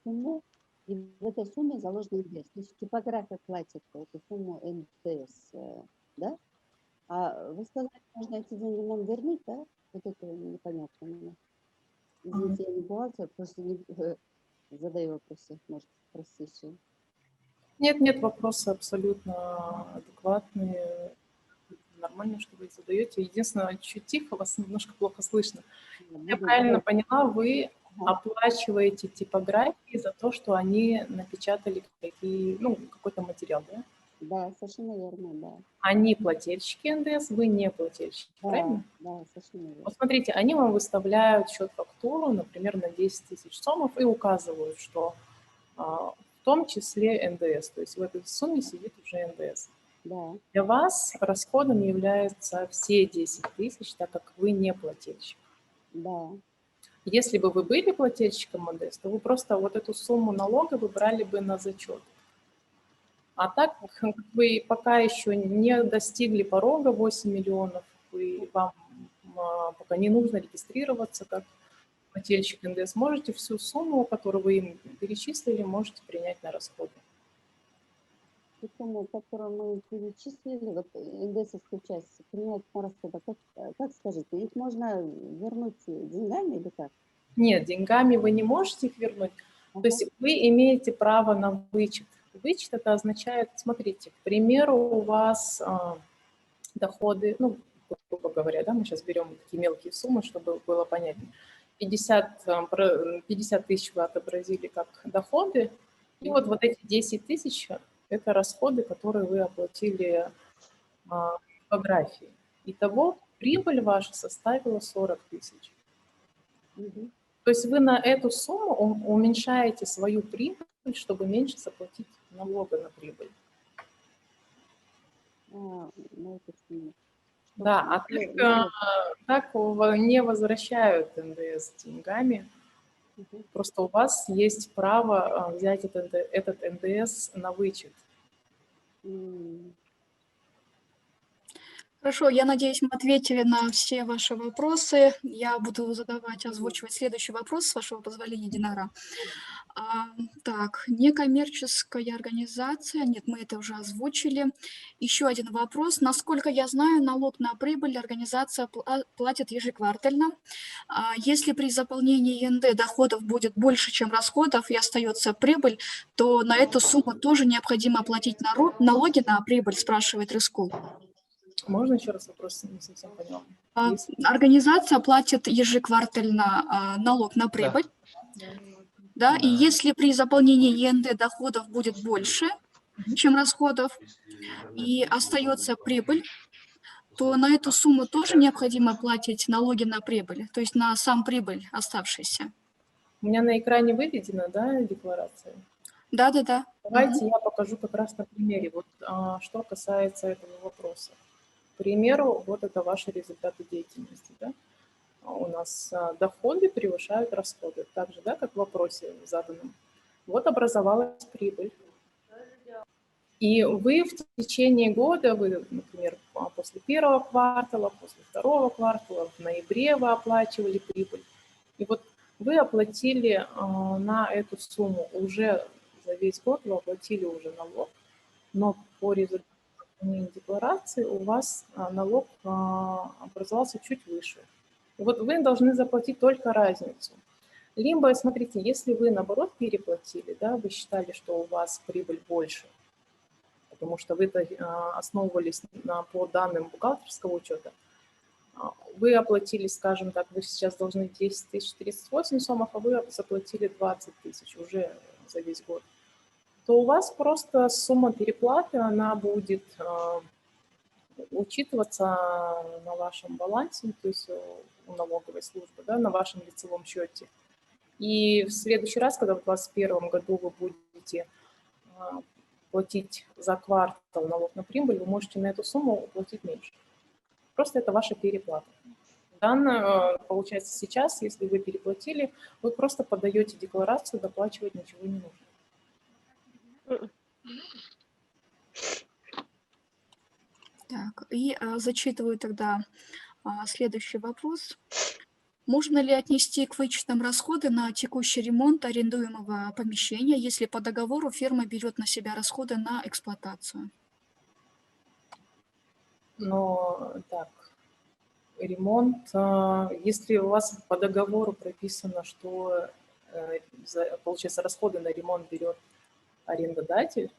сумму, и в этой сумме заложен НДС. То есть типография платит эту сумму НДС, да? А вы сказали, можно эти деньги нам вернуть, да? Вот это непонятно мне. Извините, я не бухгалтер, просто не задаю вопросы, может, простите. Нет, вопросы абсолютно адекватные, нормально, что вы их задаете. Единственное, чуть тихо, вас немножко плохо слышно. Я правильно поняла, вы оплачиваете типографии за то, что они напечатали какой-то материал, да? Да, совершенно верно, да. Они плательщики НДС, вы не плательщики, Да, правильно? да, совершенно верно. Вот смотрите, они вам выставляют счет-фактуру, например, на 10 тысяч сомов и указывают, что в том числе НДС, то есть в этой сумме сидит уже НДС. Да. Для вас расходом являются все 10 тысяч, так как вы не плательщик. Да. Если бы вы были плательщиком НДС, то вы просто вот эту сумму налога вы брали бы на зачет. А так как вы пока еще не достигли порога 8 миллионов, вам пока не нужно регистрироваться как плательщик НДС, можете всю сумму, которую вы им перечислили, можете принять на расходы. Ту сумму, которую мы перечислили, вот НДСовскую часть, принять на расходы, как скажите, их можно вернуть деньгами или как? Нет, деньгами вы не можете их вернуть. То есть вы имеете право на вычет. Вычет это означает, смотрите, к примеру, у вас доходы, грубо говоря, да, мы сейчас берем такие мелкие суммы, чтобы было понятнее. 50 тысяч вы отобразили как доходы, и вот эти 10 тысяч – это расходы, которые вы оплатили в типографии. Итого прибыль ваша составила 40 тысяч. То есть вы на эту сумму уменьшаете свою прибыль, чтобы меньше заплатить налога на прибыль. Да, а так не возвращают НДС деньгами. Просто у вас есть право взять этот НДС на вычет. Хорошо, я надеюсь, мы ответили на все ваши вопросы. Я буду озвучивать следующий вопрос, с вашего позволения, Динара. Так, некоммерческая организация, нет, мы это уже озвучили. Еще один вопрос. Насколько я знаю, налог на прибыль организация платит ежеквартально. Если при заполнении ЕНД доходов будет больше, чем расходов, и остается прибыль, то на эту сумму тоже необходимо платить налоги на прибыль, спрашивает Рыскул. Можно еще раз вопрос? Не совсем поняла. Организация платит ежеквартально налог на прибыль. Да, и если при заполнении ЕНД доходов будет больше, чем расходов, и остается прибыль, то на эту сумму тоже необходимо платить налоги на прибыль, то есть на сам прибыль оставшийся. У меня на экране выведена, да, декларация? Да. Давайте я покажу как раз на примере, что касается этого вопроса. К примеру, вот это ваши результаты деятельности, да? У нас доходы превышают расходы, так же, да, как в вопросе заданном. Вот образовалась прибыль. И вы в течение года, например, после первого квартала, после второго квартала, в ноябре вы оплачивали прибыль. И вот вы оплатили на эту сумму уже за весь год, вы оплатили уже налог, но по результату декларации у вас налог образовался чуть выше. Вот вы должны заплатить только разницу. Либо, смотрите, если вы, наоборот, переплатили, да, вы считали, что у вас прибыль больше, потому что вы основывались по данным бухгалтерского учета, вы оплатили, скажем так, вы сейчас должны 10 038 сомов, а вы заплатили 20 000 уже за весь год, то у вас просто сумма переплаты, она будет учитываться на вашем балансе, то есть у налоговой службы, да, на вашем лицевом счете. И в следующий раз, когда в 2021 году вы будете платить за квартал налог на прибыль, вы можете на эту сумму платить меньше. Просто это ваша переплата. Данное, получается, сейчас, если вы переплатили, вы просто подаете декларацию, доплачивать ничего не нужно. Так, и зачитываю тогда следующий вопрос. Можно ли отнести к вычетам расходы на текущий ремонт арендуемого помещения, если по договору фирма берет на себя расходы на эксплуатацию? Но так, ремонт, если у вас по договору прописано, что, получается, расходы на ремонт берет арендодатель,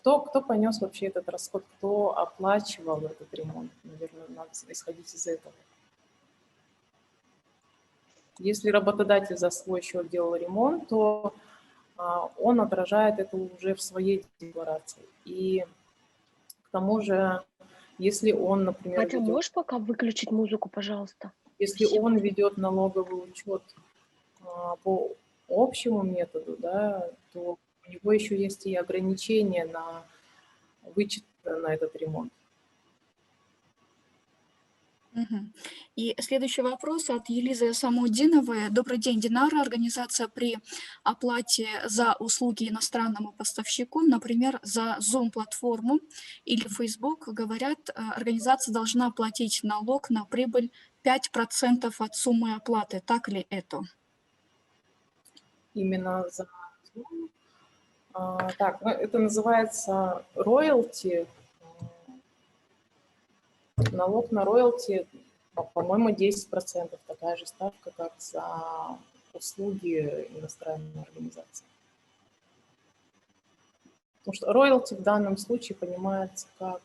то кто понес вообще этот расход, кто оплачивал этот ремонт? Наверное, надо исходить из этого. Если работодатель за свой счет делал ремонт, то он отражает это уже в своей декларации. И к тому же, если он, например, Катя, можешь пока выключить музыку, пожалуйста? Если он ведет налоговый учет по общему методу, да, то у него еще есть и ограничения на вычет на этот ремонт. И следующий вопрос от Елизы Самудиновой. Добрый день, Динара. Организация при оплате за услуги иностранному поставщику, например, за Zoom-платформу или Facebook, говорят, организация должна платить налог на прибыль 5% от суммы оплаты. Так ли это? Именно за Zoom. Так, это называется роялти. Налог на роялти, по-моему, 10%, такая же ставка, как за услуги иностранной организации. Потому что роялти в данном случае понимается как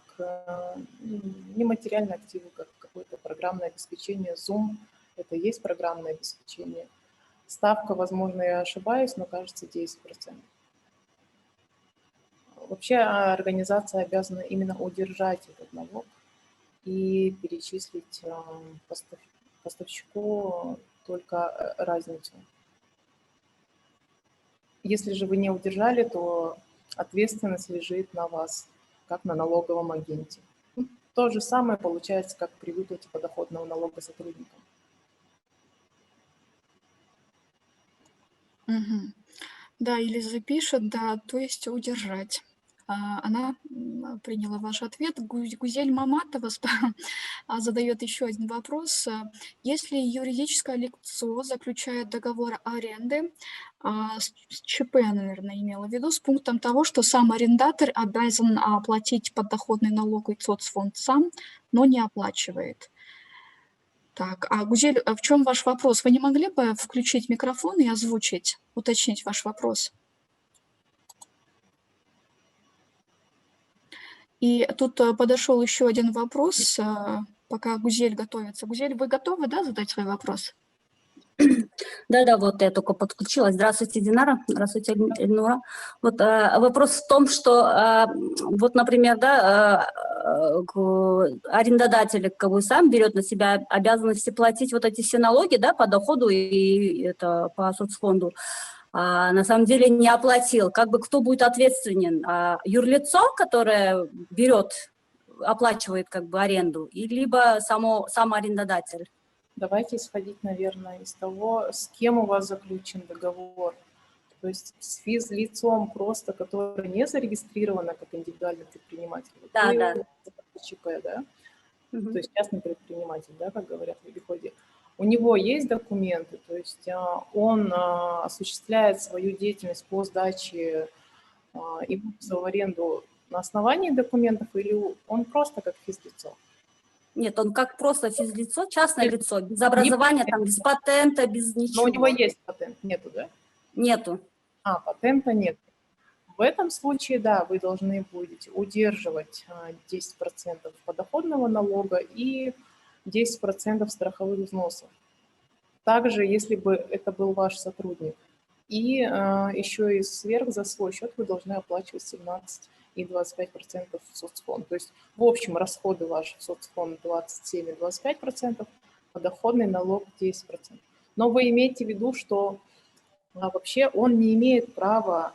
нематериальные активы, как какое-то программное обеспечение. Zoom – это и есть программное обеспечение. Ставка, возможно, я ошибаюсь, но кажется 10%. Вообще организация обязана именно удержать этот налог и перечислить поставщику только разницу. Если же вы не удержали, то ответственность лежит на вас, как на налоговом агенте. То же самое получается, как при выплате подоходного налога сотрудникам. Да, Елиза пишет, да, то есть удержать. Она приняла ваш ответ. Гузель Маматова задает еще один вопрос. Если юридическое лицо заключает договор аренды, с ЧП, наверное, имела в виду, с пунктом того, что сам арендатор обязан оплатить подоходный налог и соцфонд сам, но не оплачивает. Так, Гузель, в чем ваш вопрос? Вы не могли бы включить микрофон и озвучить, уточнить ваш вопрос? И тут подошел еще один вопрос, пока Гузель готовится. Гузель, вы готовы, да, задать свой вопрос? Да, вот я только подключилась. Здравствуйте, Динара. Здравствуйте, Эльнура. Вот вопрос в том, что вот, например, да, арендодатель, как бы сам берет на себя обязанности платить вот эти все налоги, да, по доходу и это по соцфонду. На самом деле не оплатил. Как бы кто будет ответственен? Юрлицо, которое берет, оплачивает как бы аренду, и либо сам арендодатель? Давайте исходить, наверное, из того, с кем у вас заключен договор. То есть с физлицом просто, которое не зарегистрировано как индивидуальный предприниматель. Да. ЧП, да? То есть частный предприниматель, да, как говорят в обиходе. У него есть документы, то есть он осуществляет свою деятельность по сдаче имущества в аренду на основании документов, или он просто как физлицо? Нет, он как просто физлицо, частное лицо, без образования, там, без патента, без ничего. Но у него есть патент, нету, да? Нету. Патента нет. В этом случае, да, вы должны будете удерживать 10% подоходного налога и 10% страховых взносов. Также, если бы это был ваш сотрудник. И еще и сверх за свой счет вы должны оплачивать 17 и 25% в соцфонд. То есть в общем расходы ваши в соцфонд 27 и 25%, подоходный налог 10%. Но вы имейте в виду, что вообще он не имеет права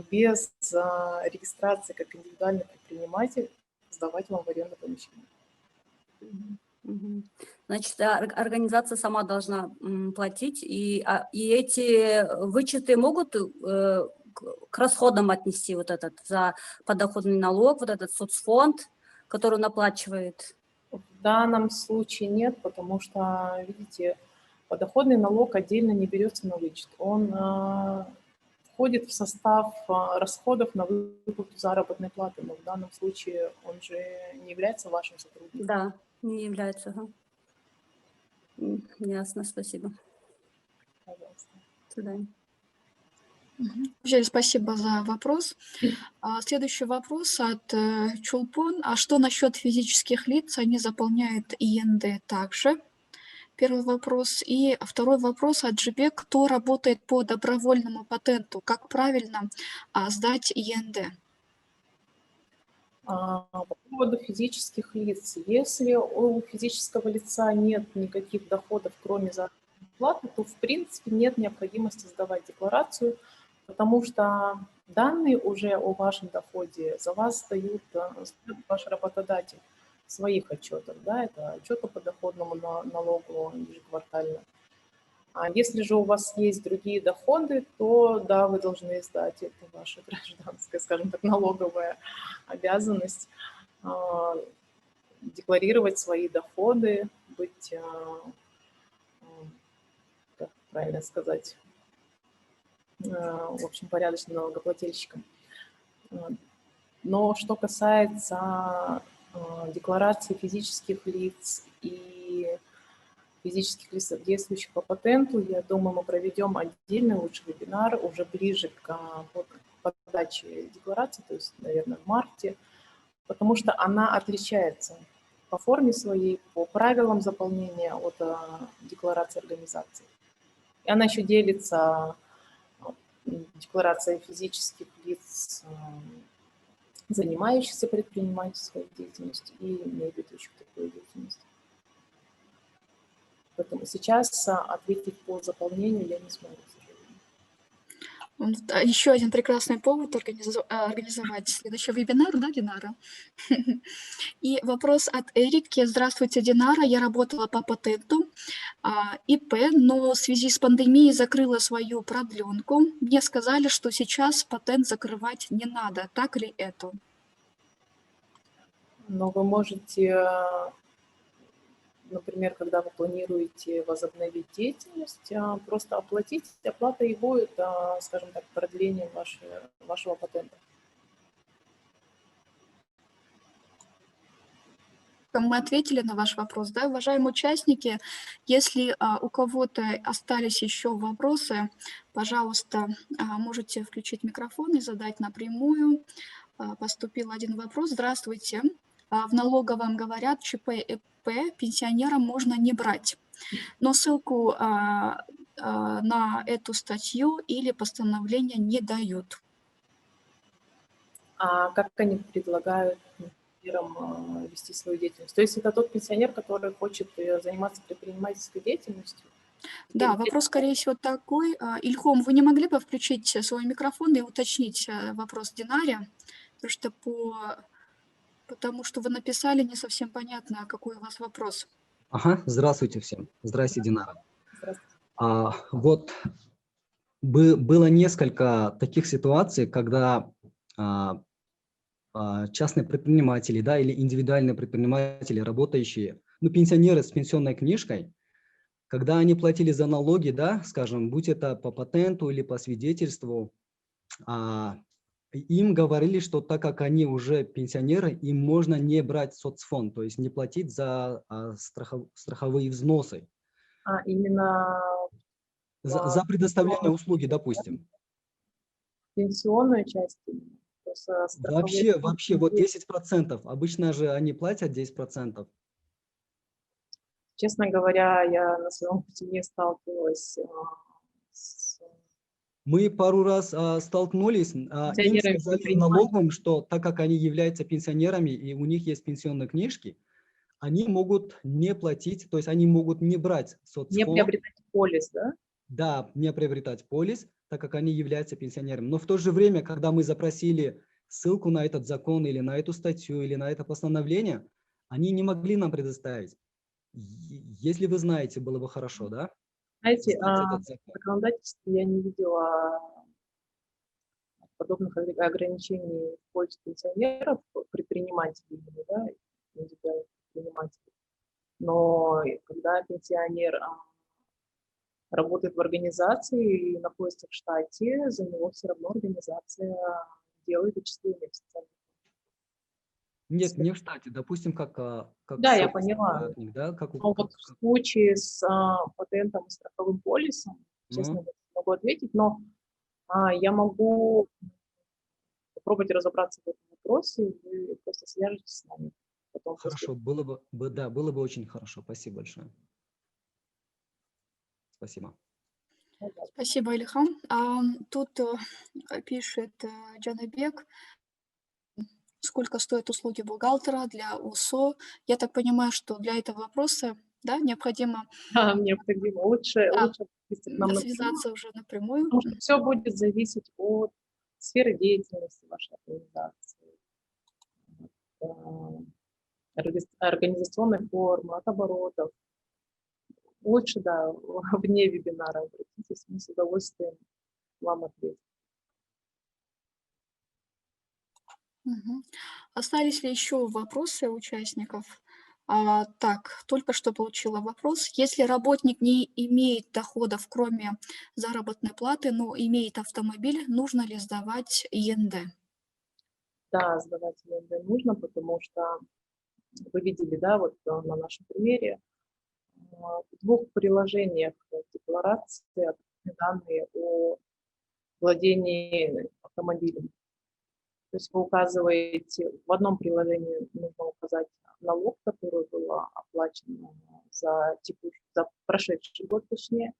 без регистрации как индивидуальный предприниматель сдавать вам в аренду помещение. Значит, организация сама должна платить, и эти вычеты могут к расходам отнести вот этот за подоходный налог, вот этот соцфонд, который он оплачивает? В данном случае нет, потому что, видите, подоходный налог отдельно не берется на вычет. Он входит в состав расходов на выплату заработной платы, но в данном случае он же не является вашим сотрудником. Да, не является. Ага. Ясно, спасибо. Пожалуйста. До свидания. Жаль, спасибо за вопрос. Следующий вопрос от Чулпон. А что насчет физических лиц? Они заполняют ИНД также? Первый вопрос. И второй вопрос от ЖБ. Кто работает по добровольному патенту? Как правильно сдать ИНД? По поводу физических лиц. Если у физического лица нет никаких доходов, кроме заработной платы, то в принципе нет необходимости сдавать декларацию, потому что данные уже о вашем доходе за вас сдает ваш работодатель в своих отчетах. Да, это отчет по подоходному налогу ежеквартально. А если же у вас есть другие доходы, то да, вы должны сдать, это ваша гражданская, скажем так, налоговая обязанность, декларировать свои доходы, быть, как правильно сказать, в общем, порядочным налогоплательщиком. Но что касается декларации физических лиц и физических лиц, действующих по патенту, я думаю, мы проведем отдельный лучший вебинар уже ближе к подаче декларации, то есть, наверное, в марте, потому что она отличается по форме своей, по правилам заполнения от декларации организации. И она еще делится, декларация физических лиц, занимающихся предпринимательской деятельностью и не ведущих такой деятельности. Поэтому сейчас ответить по заполнению я не смогу, к сожалению. Еще один прекрасный повод организовать следующий вебинар, да, Динара? И вопрос от Эрики. Здравствуйте, Динара. Я работала по патенту ИП, но в связи с пандемией закрыла свою продленку. Мне сказали, что сейчас патент закрывать не надо. Так ли это? Но вы можете, например, когда вы планируете возобновить деятельность, просто оплатить. Оплата и будет, скажем так, продлением вашего патента. Мы ответили на ваш вопрос, да, уважаемые участники. Если у кого-то остались еще вопросы, пожалуйста, можете включить микрофон и задать напрямую. Поступил один вопрос. Здравствуйте. В налоговом говорят, ЧП и ИП пенсионерам можно не брать. Но ссылку на эту статью или постановление не дают. А как они предлагают вести свою деятельность? То есть это тот пенсионер, который хочет заниматься предпринимательской деятельностью? Да, вопрос, скорее всего, такой. Ильхом, вы не могли бы включить свой микрофон и уточнить вопрос Динаре? Потому что вы написали, не совсем понятно, какой у вас вопрос. Ага, здравствуйте всем. Здравствуйте, Динара. Здравствуйте. Вот было несколько таких ситуаций, когда частные предприниматели, да, или индивидуальные предприниматели, работающие, пенсионеры с пенсионной книжкой, когда они платили за налоги, да, скажем, будь это по патенту или по свидетельству, им говорили, что так как они уже пенсионеры, им можно не брать соцфонд, то есть не платить за страховые взносы. Именно За предоставление услуги, допустим. пенсионную часть. То есть, страховые Вообще, вот 10%. Обычно же они платят 10%. Честно говоря, я на своем пути не сталкивалась с Мы пару раз столкнулись, им пенсионерами сказали в предпринимателями. налоговом, что так как они являются пенсионерами и у них есть пенсионные книжки, они могут не платить, то есть они могут не брать Не соцфонд, приобретать полис, да? да, не приобретать полис, так как они являются пенсионерами. Но в то же время, когда мы запросили ссылку на этот закон или на эту статью или на это постановление, они не могли нам предоставить. Если вы знаете, было бы хорошо, да? Знаете, Знать в этот закон. законодательстве я не видела подобных ограничений в пользу пенсионеров, предпринимателей, да, индивидуальных предпринимателей. Но когда пенсионер работает в организации и находится в штате, за него все равно организация делает вычисления в социальном. Нет, не в штате, допустим, как Да, я собственный поняла. работник, да, Но вот в случае с патентом и страховым полисом, честно говоря, не могу ответить, но я могу попробовать разобраться в этом вопросе, и вы просто свяжетесь с нами. Потом Хорошо, было бы очень хорошо. Спасибо большое. Спасибо. Спасибо, Ильхам. Тут пишет Джанабек, сколько стоят услуги бухгалтера для УСО. Я так понимаю, что для этого вопроса, да, необходимо необходимо. Лучше ответить нам напрямую, связаться уже напрямую. потому что все будет зависеть от сферы деятельности вашей организации, организационной формы, от оборотов. Лучше, да, вне вебинара обратитесь, мы с удовольствием вам ответим. Мгм. Остались ли еще вопросы у участников? Так, только что получила вопрос. Если работник не имеет доходов, кроме заработной платы, но имеет автомобиль, нужно ли сдавать ИНД? Да, сдавать ИНД нужно, потому что вы видели, да, вот на нашем примере, в двух приложениях декларации отражены данные о владении автомобилем. То есть вы указываете, в одном приложении нужно указать налог, который был оплачен за прошедший год, точнее.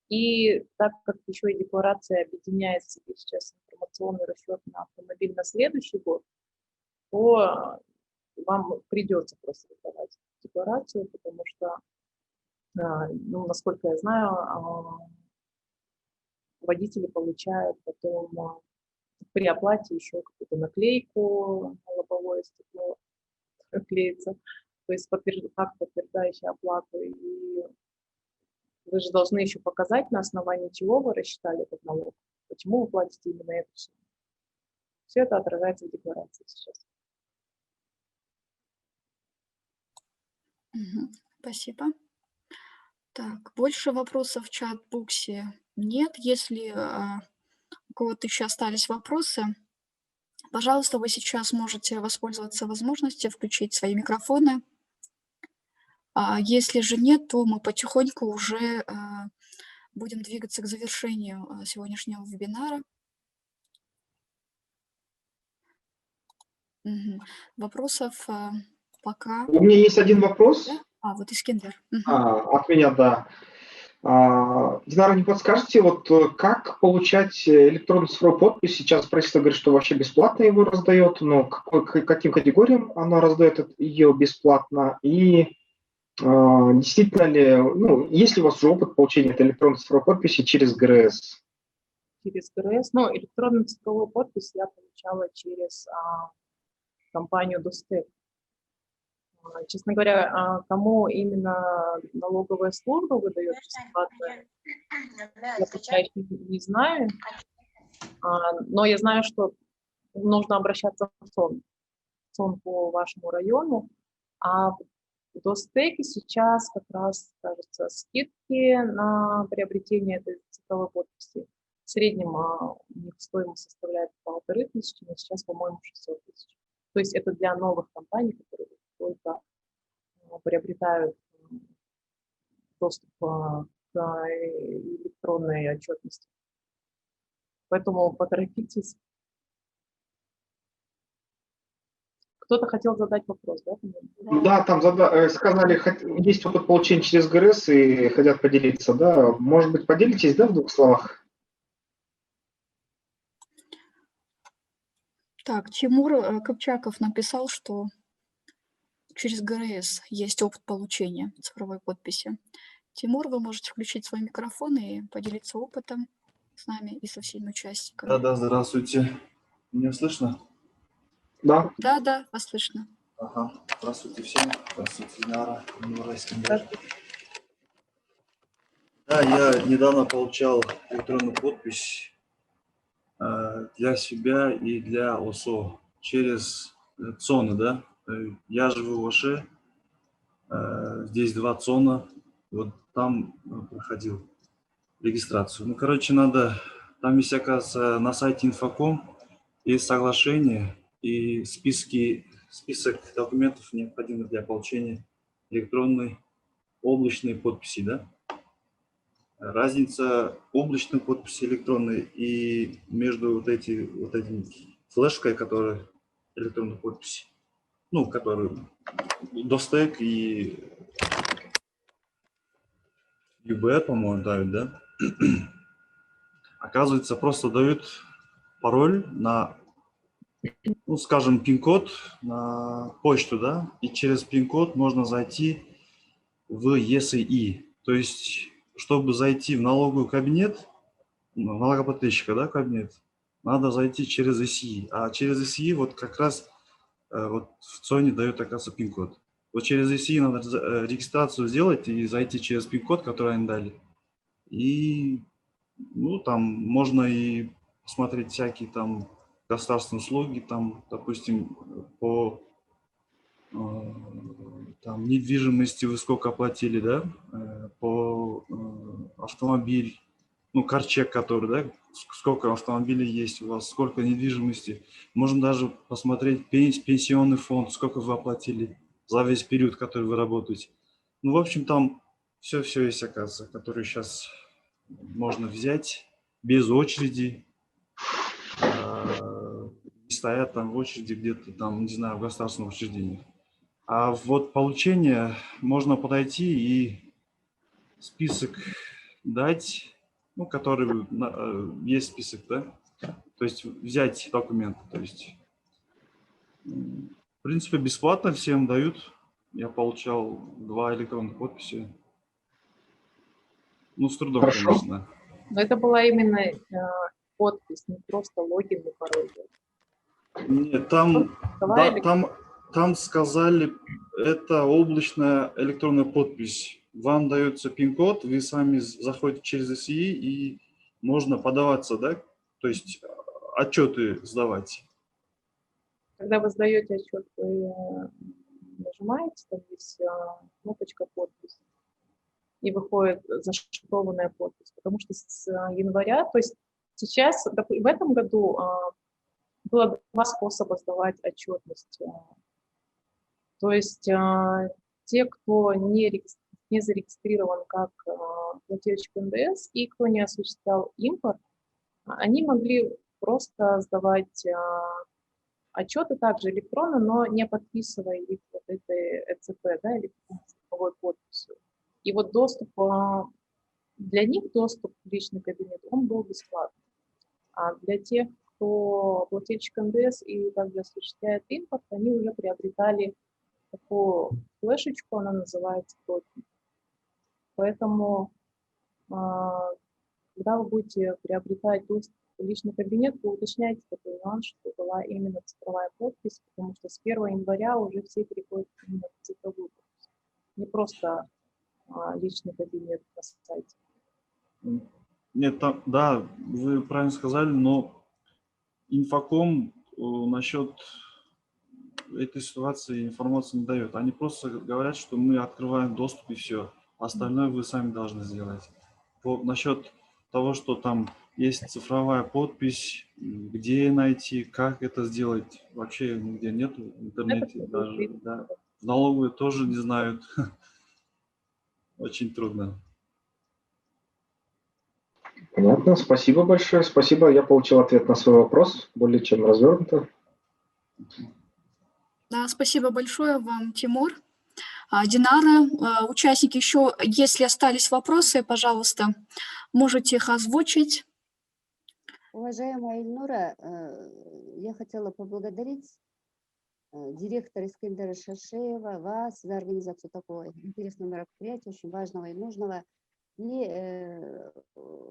И так как еще и декларация объединяет в себе сейчас информационный расчет на автомобиль на следующий год, то вам придется просто выдавать декларацию, потому что, ну, насколько я знаю, водители получают потом при оплате еще какую-то наклейку на лобовое стекло клеится, то есть факт, подтверждающий оплату. И вы же должны еще показать, на основании чего вы рассчитали этот налог, почему вы платите именно эту сумму. Все это отражается в декларации сейчас. Спасибо. Так, больше вопросов в чат-боксе нет. Если у кого-то еще остались вопросы, пожалуйста, вы сейчас можете воспользоваться возможностью включить свои микрофоны. Если же нет, то мы потихоньку уже будем двигаться к завершению сегодняшнего вебинара. Вопросов пока... У меня есть один вопрос. Да? Вот Искендер. От меня, да. Динара, не подскажете, вот как получать электронную цифровую подпись? Сейчас правительство говорит, что вообще бесплатно его раздает, но каким категориям оно раздает ее бесплатно? И действительно ли, ну, есть ли у вас уже опыт получения этой электронной цифровой подписи через ГРС? Через ГРС, ну, электронную цифровую подпись я получала через компанию Достеп. Честно говоря, кому именно налоговая служба выдает бесплатно, я пока еще не знаю, но я знаю, что нужно обращаться в ЦОН по вашему району, а в Достеке сейчас как раз, кажется, скидки на приобретение этой цифровой подписи. В среднем у них стоимость составляет 1500, но сейчас, по-моему, 600 тысяч. То есть это для новых компаний, которые только приобретают доступ к электронной отчетности. Поэтому поторопитесь. Кто-то хотел задать вопрос, да? Да, там сказали, есть опыт получения через ГРС и хотят поделиться, да? Может быть, поделитесь, да, в 2 словах? Так, Тимур Копчаков написал, что через ГРС есть опыт получения цифровой подписи. Тимур, вы можете включить свой микрофон и поделиться опытом с нами и со всеми участниками. Да, здравствуйте. Меня слышно? Да. Да, вас слышно. Ага. Здравствуйте всем. Здравствуйте, Динара, Нура, Искандер. Да, я недавно получал электронную подпись для себя и для ОСО через ЦОНы, да. Я живу в Оше, здесь 2 ЦОНа, вот там проходил регистрацию. Ну, короче, надо, там есть, оказывается, на сайте Infocom есть соглашение и список документов, необходимых для получения электронной облачной подписи, да. Разница облачной подписи электронной и между вот этим флешкой, которая электронная подпись, ну, которую Достек и ЮБР, по-моему, дают, да. Оказывается, просто дают пароль на, ну, скажем, пин-код на почту, да, и через пин-код можно зайти в ЕСИ. То есть, чтобы зайти в налоговый кабинет, налогоплательщика, да, кабинет, надо зайти через ИСИ. А через ИСИ вот как раз вот в ЦОНе дает, оказывается, пин-код. Вот через ИСИ надо регистрацию сделать и зайти через пин-код, который они дали. И, ну, там можно и посмотреть всякие там государственные услуги, там, допустим, по там недвижимости вы сколько оплатили, да, по автомобиль, ну, карчек, который, да, сколько автомобилей есть у вас, сколько недвижимости. Можно даже посмотреть пенсионный фонд, сколько вы оплатили за весь период, который вы работаете. Ну, в общем, там все есть, оказывается, которые сейчас можно взять без очереди, стоят там в очереди где-то там, не знаю, в государственном учреждении. А вот получение можно подойти и список дать, ну, который есть список, да, то есть взять документы, то есть, в принципе, бесплатно всем дают. Я получал 2 электронных подписи. Ну, с трудом, Хорошо. конечно. Но это была именно подпись, не просто логин и пароль. Нет, там сказали, это облачная электронная подпись. Вам дается пин-код, вы сами заходите через ИСИ и можно подаваться, да, то есть отчеты сдавать. Когда вы сдаете отчет, вы нажимаете, там есть кнопочка подпись, и выходит зашифрованная подпись. Потому что с января, то есть сейчас, в этом году было 2 способа сдавать отчетность. То есть те, кто не зарегистрирован как плательщик НДС и кто не осуществлял импорт, они могли просто сдавать отчеты также электронно, но не подписывая их вот этой ЭЦП, да, электронной цифровой подписью. И вот доступ, для них доступ в личный кабинет, он был бесплатный. А для тех, кто плательщик НДС и также осуществляет импорт, они уже приобретали такую флешечку, она называется токен. Поэтому, когда вы будете приобретать доступ в личный кабинет, вы уточняйте такой нюанс, что была именно цифровая подпись, потому что с 1 января уже все переходят именно в цифровую подпись. Не просто личный кабинет на сайте. Нет, там, да, вы правильно сказали, но Infocom насчет этой ситуации информацию не дает. Они просто говорят, что мы открываем доступ и все. Остальное вы сами должны сделать. Насчет того, что там есть цифровая подпись. Где найти, как это сделать, вообще нигде нету в интернете. Даже, да. Налоговые тоже не знают. Очень трудно. Понятно, спасибо большое. Спасибо, я получил ответ на свой вопрос, более чем развернуто. Да, спасибо большое вам, Тимур. Динара, участники, еще, если остались вопросы, пожалуйста, можете их озвучить. Уважаемая Ильнура, я хотела поблагодарить директора Искандера Шашеева, вас за организацию такого интересного мероприятия, очень важного и нужного. И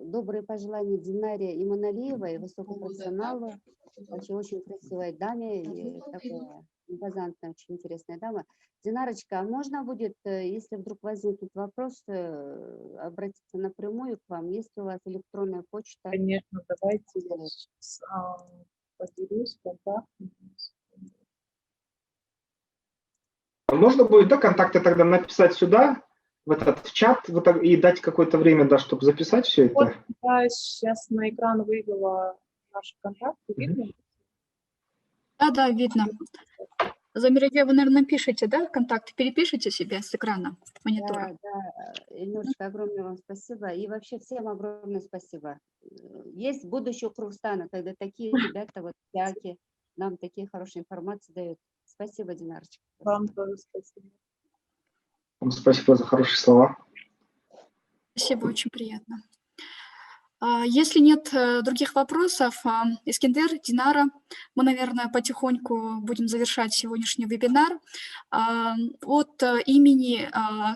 добрые пожелания Динаре Иманалиевой, высокопрофессионалу, вообще очень красивой даме, и такая импозантная, очень интересная дама. Динарочка, а можно будет, если вдруг возникнут вопросы, обратиться напрямую к вам? Есть ли у вас электронная почта? Конечно, давайте я сейчас поделюсь контактами. Можно будет, да, контакты тогда написать сюда, в чат, и дать какое-то время, да, чтобы записать все это? Вот я сейчас на экран вывела наши контакты, видно? Да, видно. Замирадия, вы, наверное, пишете, да, контакты, перепишите себе с экрана монитора? Да, Ильнурочка, огромное вам спасибо. И вообще всем огромное спасибо. Есть будущее Кыргызстана, когда такие ребята, вот всякие, нам такие хорошие информации дают. Спасибо, Динарочка. Вам тоже спасибо. Вам спасибо за хорошие слова. Спасибо, очень приятно. Если нет других вопросов, Искендер, Динара, мы, наверное, потихоньку будем завершать сегодняшний вебинар. От имени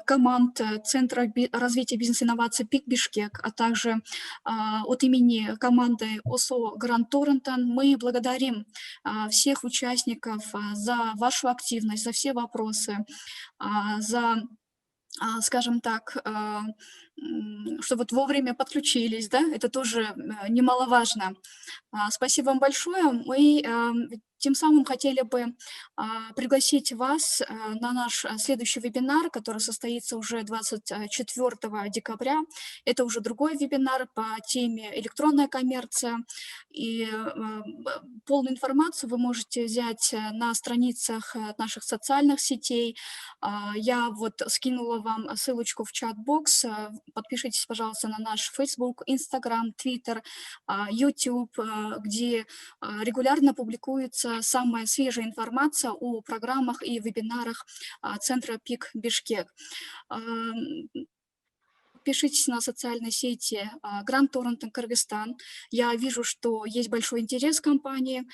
команд Центра развития бизнес-инноваций ПИК Бишкек, а также от имени команды ОСО Гранд Торрентон мы благодарим всех участников за вашу активность, за все вопросы, за, скажем так, что вот вовремя подключились, да, это тоже немаловажно. Спасибо вам большое. Мы тем самым хотели бы пригласить вас на наш следующий вебинар, который состоится уже 24 декабря. Это уже другой вебинар по теме электронная коммерция. И полную информацию вы можете взять на страницах наших социальных сетей. Я вот скинула вам ссылочку в чат-бокс. Подпишитесь, пожалуйста, на наш Facebook, Instagram, Twitter, YouTube, где регулярно публикуется самая свежая информация о программах и вебинарах Центра ПИК Бишкек. Пишитесь на социальной сети Гранд Торрентон Кыргызстан. Я вижу, что есть большой интерес компании,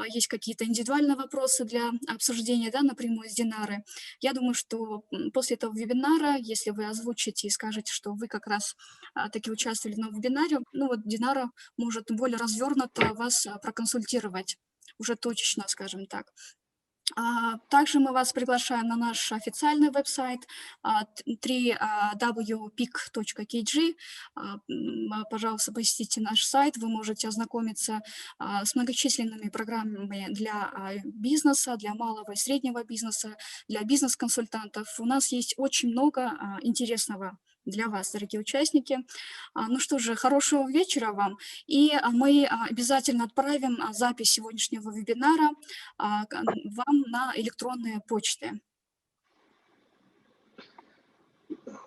есть какие-то индивидуальные вопросы для обсуждения, да, напрямую с Динарой. Я думаю, что после этого вебинара, если вы озвучите и скажете, что вы как раз таки участвовали на вебинаре, ну вот Динара может более развернуто вас проконсультировать, уже точечно, скажем так. Также мы вас приглашаем на наш официальный веб-сайт www.pic.kg. Пожалуйста, посетите наш сайт, вы можете ознакомиться с многочисленными программами для бизнеса, для малого и среднего бизнеса, для бизнес-консультантов. У нас есть очень много интересного для вас, дорогие участники. Ну что же, хорошего вечера вам. И мы обязательно отправим запись сегодняшнего вебинара вам на электронные почты.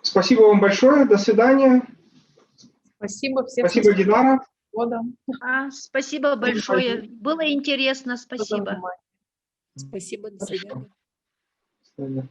Спасибо вам большое. До свидания. Спасибо всем. Спасибо, Динара. Спасибо большое. Было интересно. Спасибо. Спасибо. До свидания. До свидания.